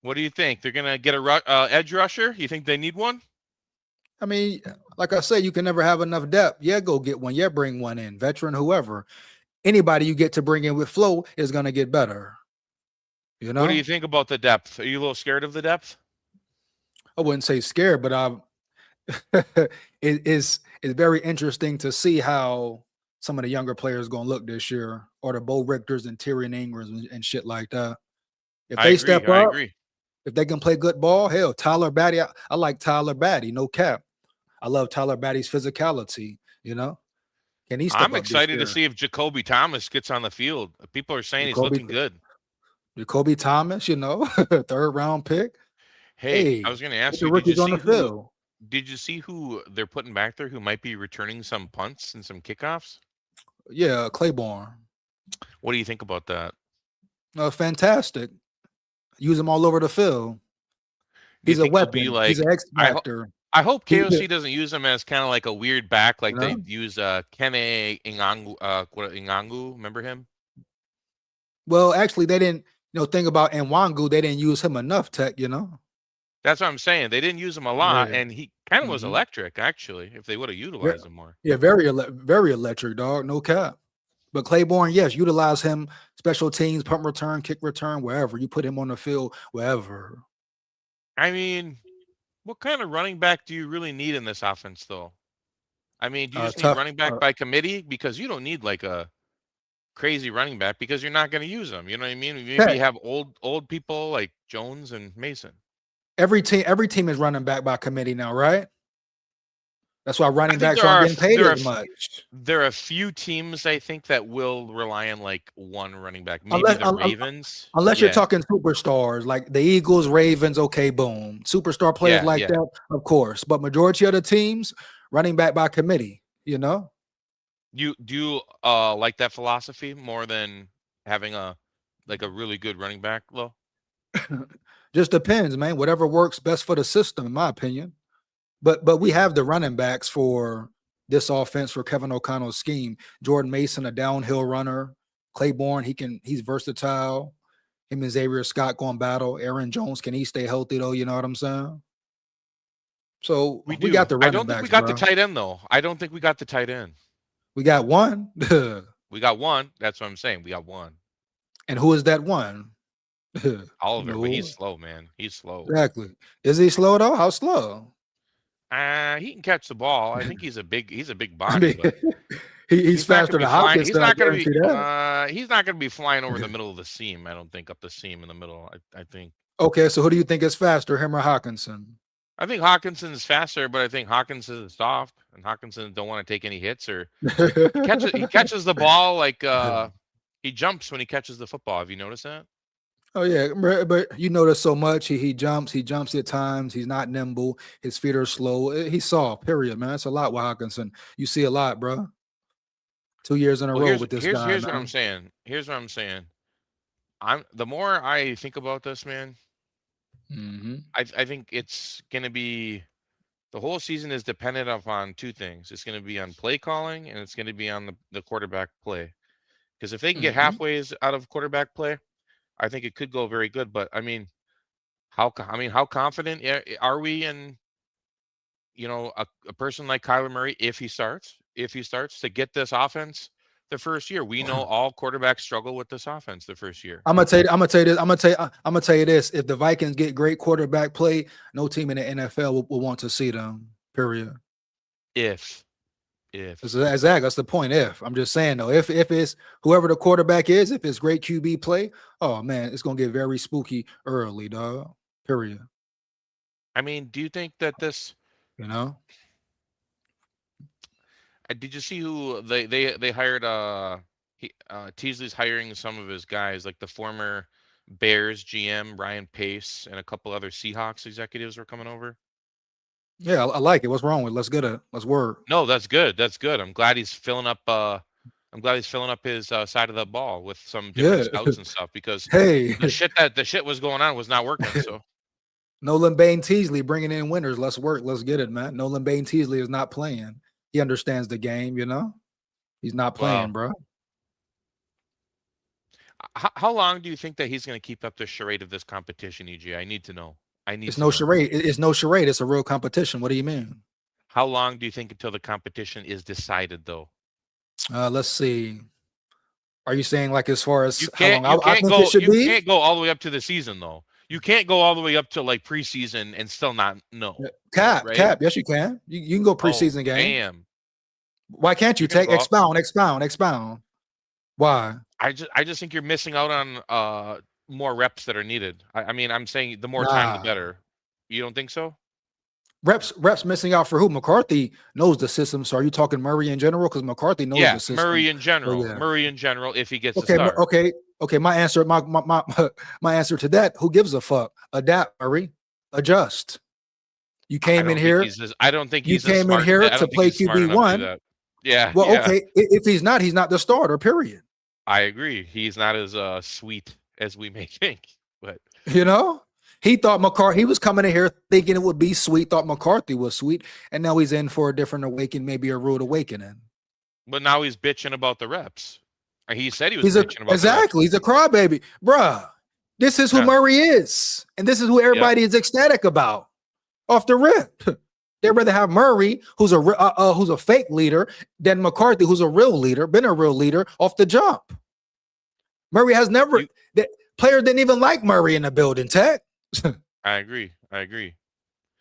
What do you think? They're gonna get a edge rusher? You think they need one? I mean, like I said, you can never have enough depth. Yeah, go get one. Yeah, bring one in. Veteran, whoever. Anybody you get to bring in with flow is gonna get better. You know. What do you think about the depth? Are you a little scared of the depth? I wouldn't say scared, but it's very interesting to see how some of the younger players going to look this year, or the Bo Richters and Tyrion Ingrams and shit like that. If they step up, if they can play good ball, hell, Tyler Batty, I like Tyler Batty, no cap. I love Tyler Batty's physicality, you know. Can he step I'm up excited to see if Jacoby Thomas gets on the field. People are saying he's looking good. Jacoby Thomas, you know, 3rd round pick. Hey, I was going to ask you, did you see who they're putting back there who might be returning some punts and some kickoffs? Yeah, Claiborne. What do you think about that? Fantastic. Use him all over the field. He's a weapon. He's an X factor. I hope KOC doesn't use him as kind of like a weird back, like they use Kene Ingangu. Remember him? Well, actually, they didn't. Think about Nwangu. They didn't use him enough. Tech. That's what I'm saying. They didn't use him a lot, Yeah. and he kind of was Mhm. electric actually. If they would have utilized him more. Yeah, very electric, dog. No cap. But Claiborne, yes, utilize him. Special teams, punt return, kick return, wherever you put him on the field, wherever. I mean, what kind of running back do you really need in this offense, though? I mean, do you just need Tough. running back by committee? Because you don't need like a crazy running back because you're not going to use them. You know what I mean? Maybe you have old people like Jones and Mason. Every team is running back by committee now, right? That's why running backs aren't getting paid as much. There are a few teams I think that will rely on like one running back. Maybe the Ravens. Unless you're talking superstars like the Eagles, Ravens, okay, boom. Superstar players that, of course. But majority of the teams, running back by committee, Do you like that philosophy more than having a really good running back, Lo? Just depends, man. Whatever works best for the system, in my opinion. But we have the running backs for this offense for Kevin O'Connell's scheme. Jordan Mason, a downhill runner. Claiborne, he's versatile. Him and Xavier Scott going battle. Aaron Jones, can he stay healthy though? You know what I'm saying? So we got the running backs. I don't think we got the tight end though. I don't think we got the tight end. We got one. We got one. That's what I'm saying. We got one. And who is that one? Oliver, but he's slow, man. He's slow. Exactly. Is he slow though? How slow? He can catch the ball. I think he's a big body. But he's faster than Hopkins. He's not going to be flying over the middle of the seam. I don't think up the seam in the middle. I think. Okay, so who do you think is faster, him or Hawkinson? I think Hawkinson is faster, but I think Hawkinson is soft, and Hawkinson don't want to take any hits or he catches the ball like he jumps when he catches the football. Have you noticed that? Oh yeah, but you notice so much. He jumps at times. He's not nimble. His feet are slow. He's soft. Period, man. That's a lot with Hawkinson. You see a lot, bro. 2 years in a row with this guy. Here's what I'm saying. The more I think about this, man, I think it's gonna be the whole season is dependent upon two things. It's gonna be on play calling and it's gonna be on the quarterback play. Because if they can get halfway out of quarterback play, I think it could go very good. But I mean, how confident are we in, a person like Kyler Murray if he starts to get this offense the first year? We know all quarterbacks struggle with this offense the first year. I'm gonna tell you this. If the Vikings get great quarterback play, no team in the NFL will want to see them. Period. If exactly, that's the point. If I'm just saying though, if it's whoever the quarterback is, if it's great QB play, oh man, it's gonna get very spooky early, dog. Period. I mean, do you think that this? Did you see who they hired? Teasley's hiring some of his guys, like the former Bears GM Ryan Pace and a couple other Seahawks executives were coming over. Yeah, I like it. What's wrong with it? Let's get it. Let's work. No, that's good. That's good. I'm glad he's filling up. His side of the ball with some different scouts and stuff because the shit was going on was not working. So Nolan Bain Teasley bringing in winners. Let's work. Let's get it, man. Nolan Bain Teasley is not playing. He understands the game. He's not playing, bro. How long do you think that he's going to keep up the charade of this competition, EJ? I need to know. It's no charade. It's no charade. It's a real competition. What do you mean? How long do you think until the competition is decided, though? Let's see. Are you saying like as far as you can't go all the way up to the season, though? You can't go all the way up to like preseason and still not know. Cap. Yes, you can. You can go preseason game. Damn. Why can't you take expound? Why? I just think you're missing out on more reps that are needed. I mean, I'm saying the more time, the better. You don't think so? Reps missing out for who? McCarthy knows the system. So are you talking Murray in general? Because McCarthy knows the system. Murray in general. Murray in general, if he gets to start. Okay. My answer to that: who gives a fuck? Adapt, Murray. Adjust. You came in here. I don't think you came in here to play QB1. Yeah. Well, okay. If he's not the starter. Period. I agree. He's not as sweet as we may think, but he thought McCarthy. He was coming in here thinking it would be sweet. Thought McCarthy was sweet, and now he's in for a different awakening, maybe a rude awakening. But now he's bitching about the reps. He said he was bitching about exactly. He's a crybaby, bruh. This is who Murray is, and this is who everybody is ecstatic about. Off the rip, they'd rather have Murray, who's a fake leader, than McCarthy, who's a real leader, been a real leader off the jump. Murray has never. Players didn't even like Murray in the building. Tech. I agree.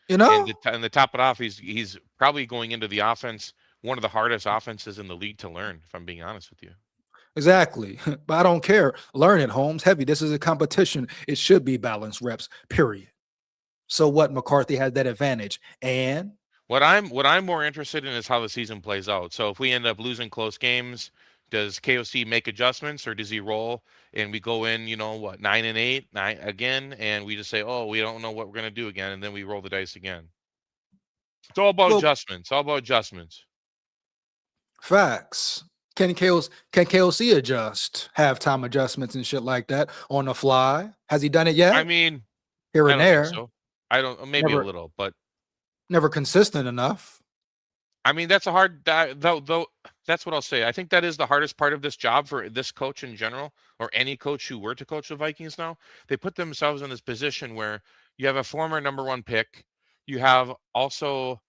You know, and to top it off, he's probably going into the offense, one of the hardest offenses in the league to learn. If I'm being honest with you. Exactly. But I don't care. Learn it, Holmes. Heavy. This is a competition. It should be balanced reps. Period. So what? McCarthy has that advantage, and what I'm more interested in is how the season plays out. So if we end up losing close games, does KOC make adjustments, or does he roll and we go in, 9-8, 9 again, and we just say, oh, we don't know what we're gonna do again, and then we roll the dice again. It's all about adjustments. All about adjustments. Facts. Can KOC adjust halftime adjustments and shit like that on the fly? Has he done it yet? I mean, here and there. So. I don't. Maybe a little, but never consistent enough. I mean, that's a hard. Though that's what I'll say. I think that is the hardest part of this job for this coach in general, or any coach who were to coach the Vikings now. They put themselves in this position where you have a former #1 pick, you have also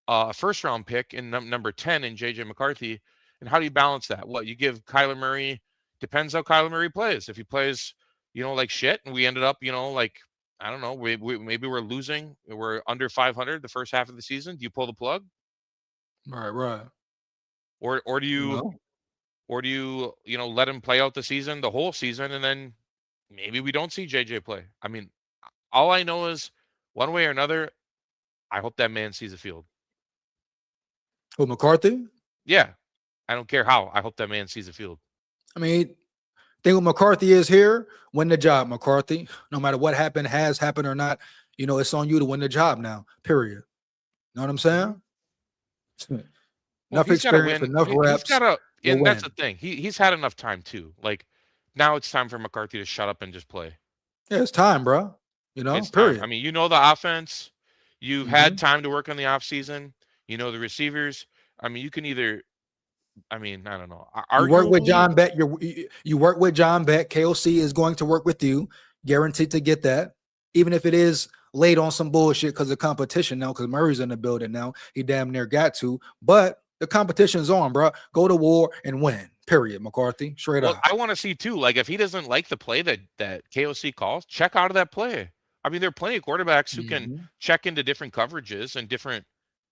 a first-round pick in number 10 in JJ McCarthy, and how do you balance that? What you give Kyler Murray depends how Kyler Murray plays. If he plays, like shit, and we ended up, like. I don't know. Maybe we're losing. We're under 500 the first half of the season. Do you pull the plug? Right. Or do you, let him play out the whole season, and then maybe we don't see JJ play. I mean, all I know is one way or another, I hope that man sees the field. Who, McCarthy? Yeah, I don't care how. I hope that man sees the field. I mean. Think what McCarthy is here, win the job, McCarthy. No matter what has happened or not, it's on you to win the job now, period. Know what I'm saying? Enough experience, enough reps. And that's the thing. He's had enough time too. Like, now it's time for McCarthy to shut up and just play. Yeah, it's time, bro. It's period. Time. I mean, the offense. You've had time to work on the offseason. The receivers. I mean, you can either... I mean, I don't know. You work with John Beck. You work with John Beck. KOC is going to work with you, guaranteed to get that, even if it is late on some bullshit because of competition now. Because Murray's in the building now, he damn near got to. But the competition's on, bro. Go to war and win. Period. McCarthy, straight up. I want to see too. Like, if he doesn't like the play that KOC calls, check out of that play. I mean, there are plenty of quarterbacks who can check into different coverages and different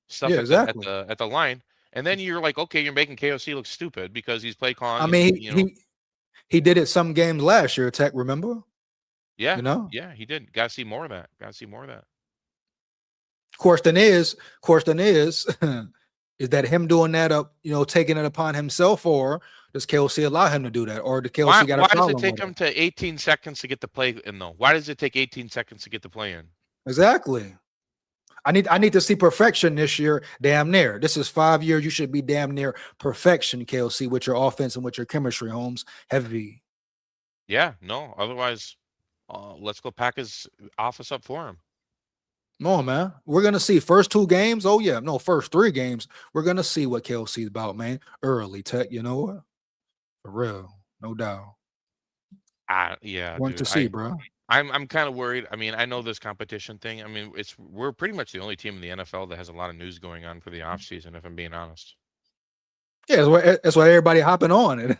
stuff at the line. And then you're like, okay, you're making KOC look stupid because he's play calling. I mean, he did it some games last year, Tech, remember? Yeah. Yeah, he did. Got to see more of that. Question is, is that him doing that taking it upon himself, or does KOC allow him to do that? Or does KOC got a problem? Why does it take him to 18 seconds to get the play in though? Why does it take 18 seconds to get the play in? Exactly. I need to see perfection this year. Damn near. This is 5 years. You should be damn near perfection, KOC, with your offense and with your chemistry, Holmes. Heavy. Yeah, no. Otherwise, let's go pack his office up for him. No, man. We're gonna see first 2 games. Oh yeah, no, first 3 games. We're gonna see what KOC's about, man. Early, Tech. You know what? For real, no doubt. Yeah. Want to see, bro. I'm kind of worried. I mean, I know this competition thing. I mean, we're pretty much the only team in the NFL that has a lot of news going on for the offseason, if I'm being honest. Yeah, that's why everybody hopping on it.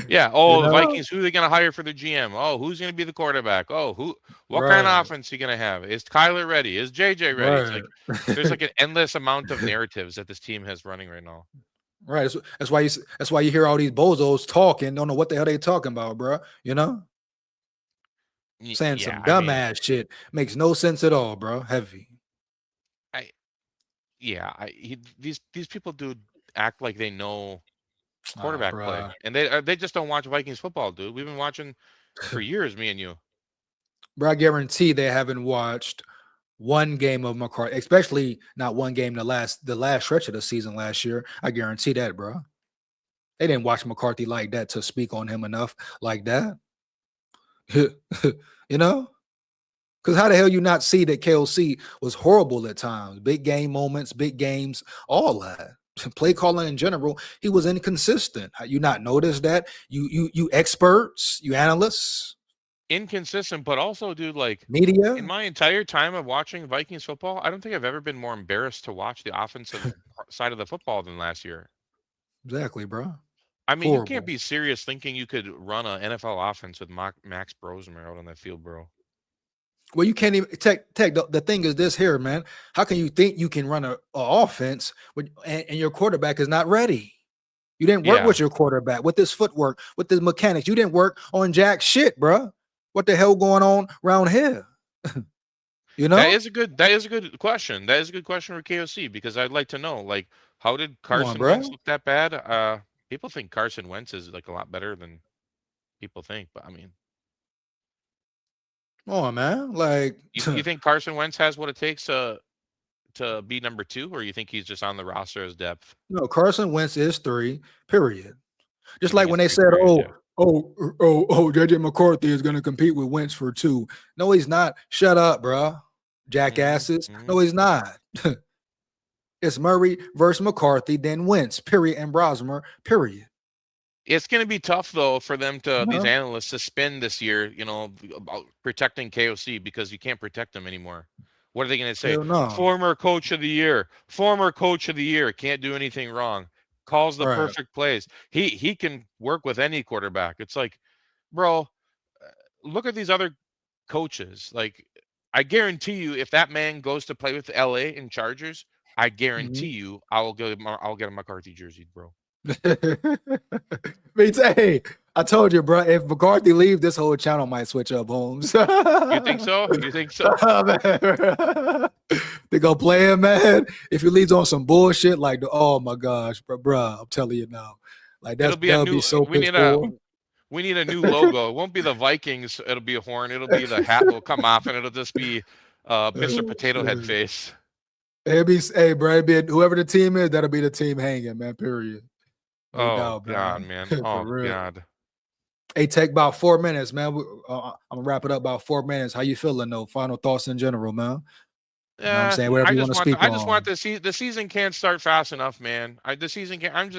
Yeah. Oh, the Vikings, who are they going to hire for the GM? Oh, who's going to be the quarterback? Oh, what kind of offense are you going to have? Is Kyler ready? Is JJ ready? Right. It's like, there's like an endless amount of narratives that this team has running right now. Right. That's why you hear all these bozos talking. Don't know what the hell they talking about, bro. Saying some dumbass shit makes no sense at all, bro. Heavy. These people do act like they know quarterback play, and they just don't watch Vikings football, dude. We've been watching for years, me and you. Bro, I guarantee they haven't watched one game of McCarthy, especially not one game the last stretch of the season last year. I guarantee that, bro. They didn't watch McCarthy like that to speak on him enough like that. Because how the hell you not see that KOC was horrible at times? Big game moments, big games, all that. play calling in general, he was inconsistent. You not notice that? You experts, you analysts, Inconsistent, but also, dude, like media. in my entire time of watching Vikings football, I don't think I've ever been more embarrassed to watch the offensive side of the football than last year. Exactly, bro. I mean, you can't Horrible. be serious thinking you could run an NFL offense with Max Brosmer out on that field, bro. Well, you can't even tech. The thing is this here, man. How can you think you can run a offense and your quarterback is not ready? You didn't work Yeah. with your quarterback, with his footwork, with his mechanics. You didn't work on jack shit, bro. What the hell going on around here? You know? That is a good question. That is a good question for KOC because I'd like to know, like, how did Come on, Carson bro. Wentz look that bad? People think Carson Wentz is like a lot better than people think, but I mean, Come on, man. Like, you think Carson Wentz has what it takes to be number 2, or you think he's just on the roster as depth? no, Carson Wentz is 3, period. Just You like think when they it's 3 said, period, yeah. JJ McCarthy is going to compete with Wentz for 2. No, he's not. Shut up, bro. Jackasses. No, he's not. It's Murray versus McCarthy, then Wentz, period, and Brosmer, period. It's going to be tough though for them to these Uh-huh. analysts to spin this year, you know, about protecting KOC because you can't protect them anymore. What are they going to say? Hell no. Former coach of the year, can't do anything wrong. Calls the Right. perfect plays. He can work with any quarterback. It's like, bro, look at these other coaches. Like, I guarantee you, if that man goes to play with LA and Chargers, I guarantee you, I'll get a McCarthy jersey, bro. Hey, I told you, bro. If McCarthy leaves, this whole channel might switch up, Holmes. You think so? You think so? They gonna play him, man. If he leads on some bullshit, like oh my gosh, bro, I'm telling you now, like that'll be so piss poor. We need a new logo. It won't be the Vikings. It'll be a horn. It'll be the hat will come off, and it'll just be Mr. Potato Head face. It'll be, hey, bro, it'll be whoever the team is, that'll be the team hanging, man. Period. No Oh doubt, God, man. For Oh real. God. Hey, take about 4 minutes, man. I'm gonna wrap it up about 4 minutes. How you feeling though? Final thoughts in general, man. You know what I'm saying? Whatever you want to speak I just want on. the season can't start fast enough, man. I'm just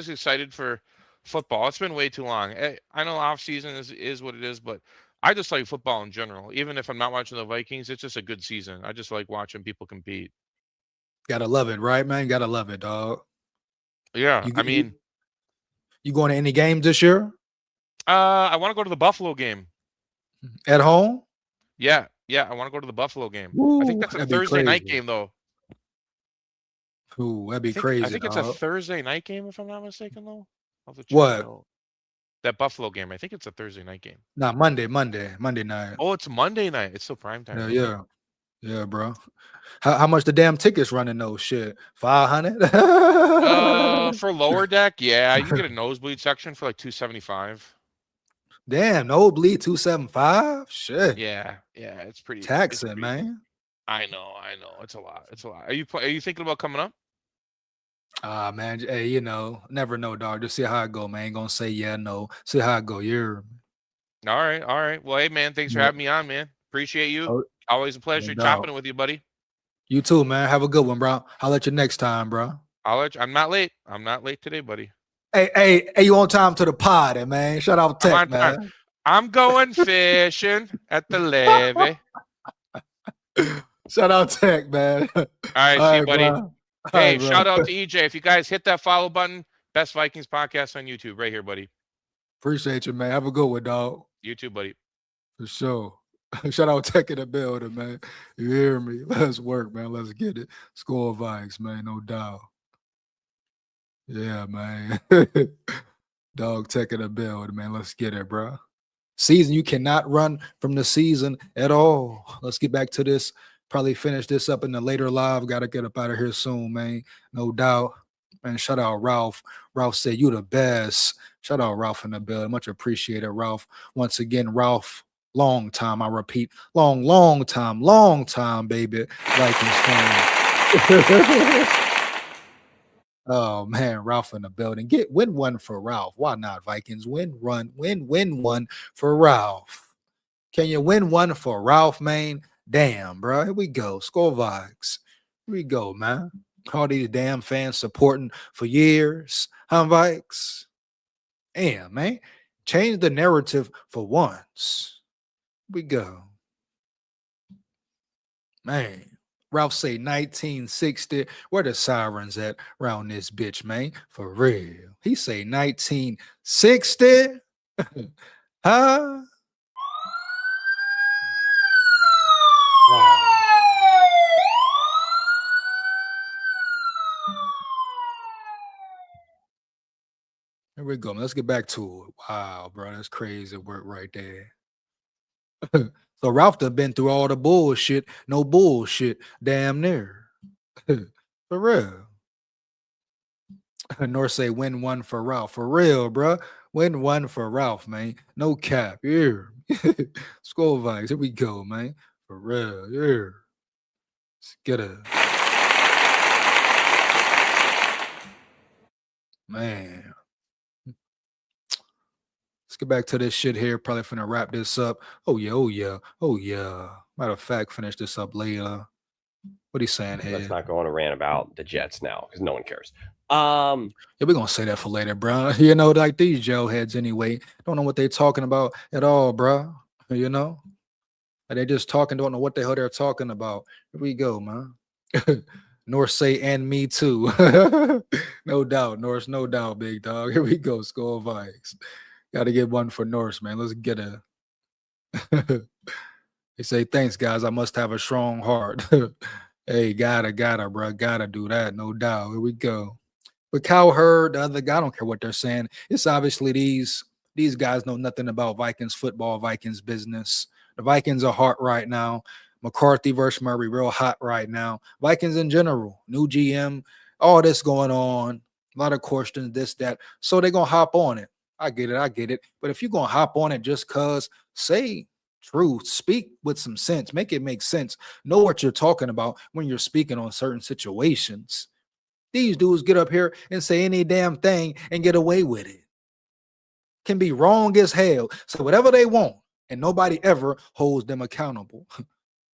excited for football. It's been way too long. I know off season is what it is, but I just like football in general. Even if I'm not watching the Vikings, it's just a good season. I just like watching people compete. Gotta love it, right, man? Gotta love it, dog. Yeah, I mean, you going to any games this year? I want to go to the Buffalo game. At home? Yeah, I want to go to the Buffalo game. Ooh, I think that's a that'd be Thursday night crazy. game, though. Ooh, that'd be crazy. I think it's a dog. Thursday night game, if I'm not mistaken, though. I'll have to check What? it out. That Buffalo game. I think it's a Thursday night game. Nah, Monday night. Oh, it's Monday night. It's still prime time. Okay. Yeah, bro. How much the damn tickets running though? Shit, 500. For lower deck, yeah, you can get a nosebleed section for like $275. Damn, nosebleed 275. Shit. Yeah, it's pretty Taxing, man. I know. It's a lot. Are you thinking about coming up? Ah, man. Hey, you know, never know, dog. Just see how it go, man. Ain't gonna say yeah, no. See how it go. You're All right. Well, hey, man, thanks for having me on, man. Appreciate you. Oh, Always a pleasure no chopping doubt. it with you, buddy. You too, man. Have a good one, bro. I'll let you next time, bro. I'm not late. I'm not late today, buddy. Hey, you on time to the pod, man. Shout out I'm Tech, on time. man. I'm going fishing at the levee. Shout out Tech, man. All right, see you, buddy. Bro. Hey, All right, shout bro. out to EJ. If you guys hit that follow button, Best Vikings podcast on YouTube, right here, buddy. Appreciate you, man. Have a good one, dog. You too, buddy. For sure. Shout out Tech in the building, man. You hear me? Let's work, man. Let's get it. SKOL Vikes, man. No doubt. Yeah, man. Dog Tech in the building, man. Let's get it, bro. Season, you cannot run from the season at all. Let's get back to this. Probably finish this up in the later live. Got to get up out of here soon, man. No doubt. Man, shout out Ralph. Ralph said, you the best. Shout out Ralph in the building. Much appreciated, Ralph. Once again, Ralph, long time. I repeat, long time, baby. Vikings fan. Oh, man, Ralph in the building. Win one for Ralph. Why not, Vikings? Win one for Ralph. Can you win one for Ralph, man? Damn, bro. Here we go. SKOL Vikes. Here we go, man. All these damn fans supporting for years. Huh, Vikes? Damn, man. Change the narrative for once. Here we go. Man. Ralph say 1960. Where the sirens at around this bitch, man? For real. He say 1960? Huh? Wow. Here we go. Let's get back to it. Wow, bro. That's crazy work right there. So Ralph done been through all the bullshit. No bullshit. Damn near. For real. Nor say win one for Ralph. For real, bro. Win one for Ralph, man. No cap. Here. SKOL Vikes. Here we go, man. For real. Here. Let's get it. Man. Let's get back to this shit here. Probably finna wrap this up. Oh yeah, oh yeah, oh yeah. Matter of fact, finish this up later. What he saying here? Let's not go on a rant about the Jets now because no one cares. Yeah, we're gonna say that for later, bro. You know, like these jail heads anyway. Don't know what they talking about at all, bro. You know? And they just talking, don't know what the hell they're talking about. Here we go, man. North say and me too. No doubt, North, no doubt, big dog. Here we go, SKOL Vikes. Gotta get one for Norse, man. Let's get a. They say, thanks, guys. I must have a strong heart. Hey, gotta, bro. Gotta do that, no doubt. Here we go. But Cowherd, the other guy, I don't care what they're saying. It's obviously these guys know nothing about Vikings football, Vikings business. The Vikings are hot right now. McCarthy versus Murray, real hot right now. Vikings in general, new GM, all this going on. A lot of questions, this, that. So they're going to hop on it. I get it. But if you're going to hop on it just because, say truth, speak with some sense, make it make sense. Know what you're talking about when you're speaking on certain situations. These dudes get up here and say any damn thing and get away with it. Can be wrong as hell. So whatever they want, and nobody ever holds them accountable.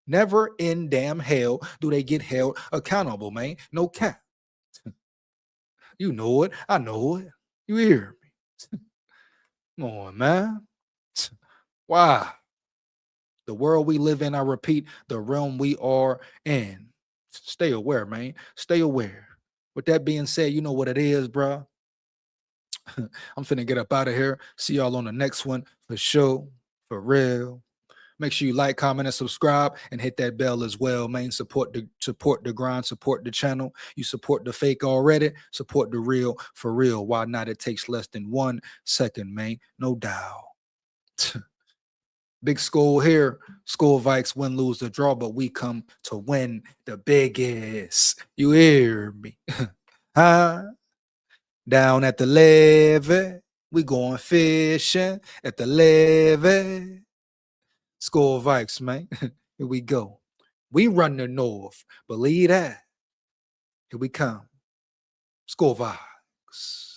Never in damn hell do they get held accountable, man. No cap. You know it. I know it. You hear me? Come on, man. Wow. The world we live in, I repeat, the realm we are in. Stay aware, man. Stay aware. With that being said, you know what it is, bro. I'm finna get up out of here. See y'all on the next one for sure. For real. Make sure you like, comment, and subscribe, and hit that bell as well, man. Support the grind, support the channel. You support the fake already, support the real for real. Why not? It takes less than 1 second, man. No doubt. Big SKOL here. SKOL Vikes win, lose, or draw, but we come to win the biggest. You hear me? Huh? Down at the levee, we going fishing at the levee. SKOL Vikes, man. Here we go. We run the north. Believe that. Here we come. SKOL Vikes.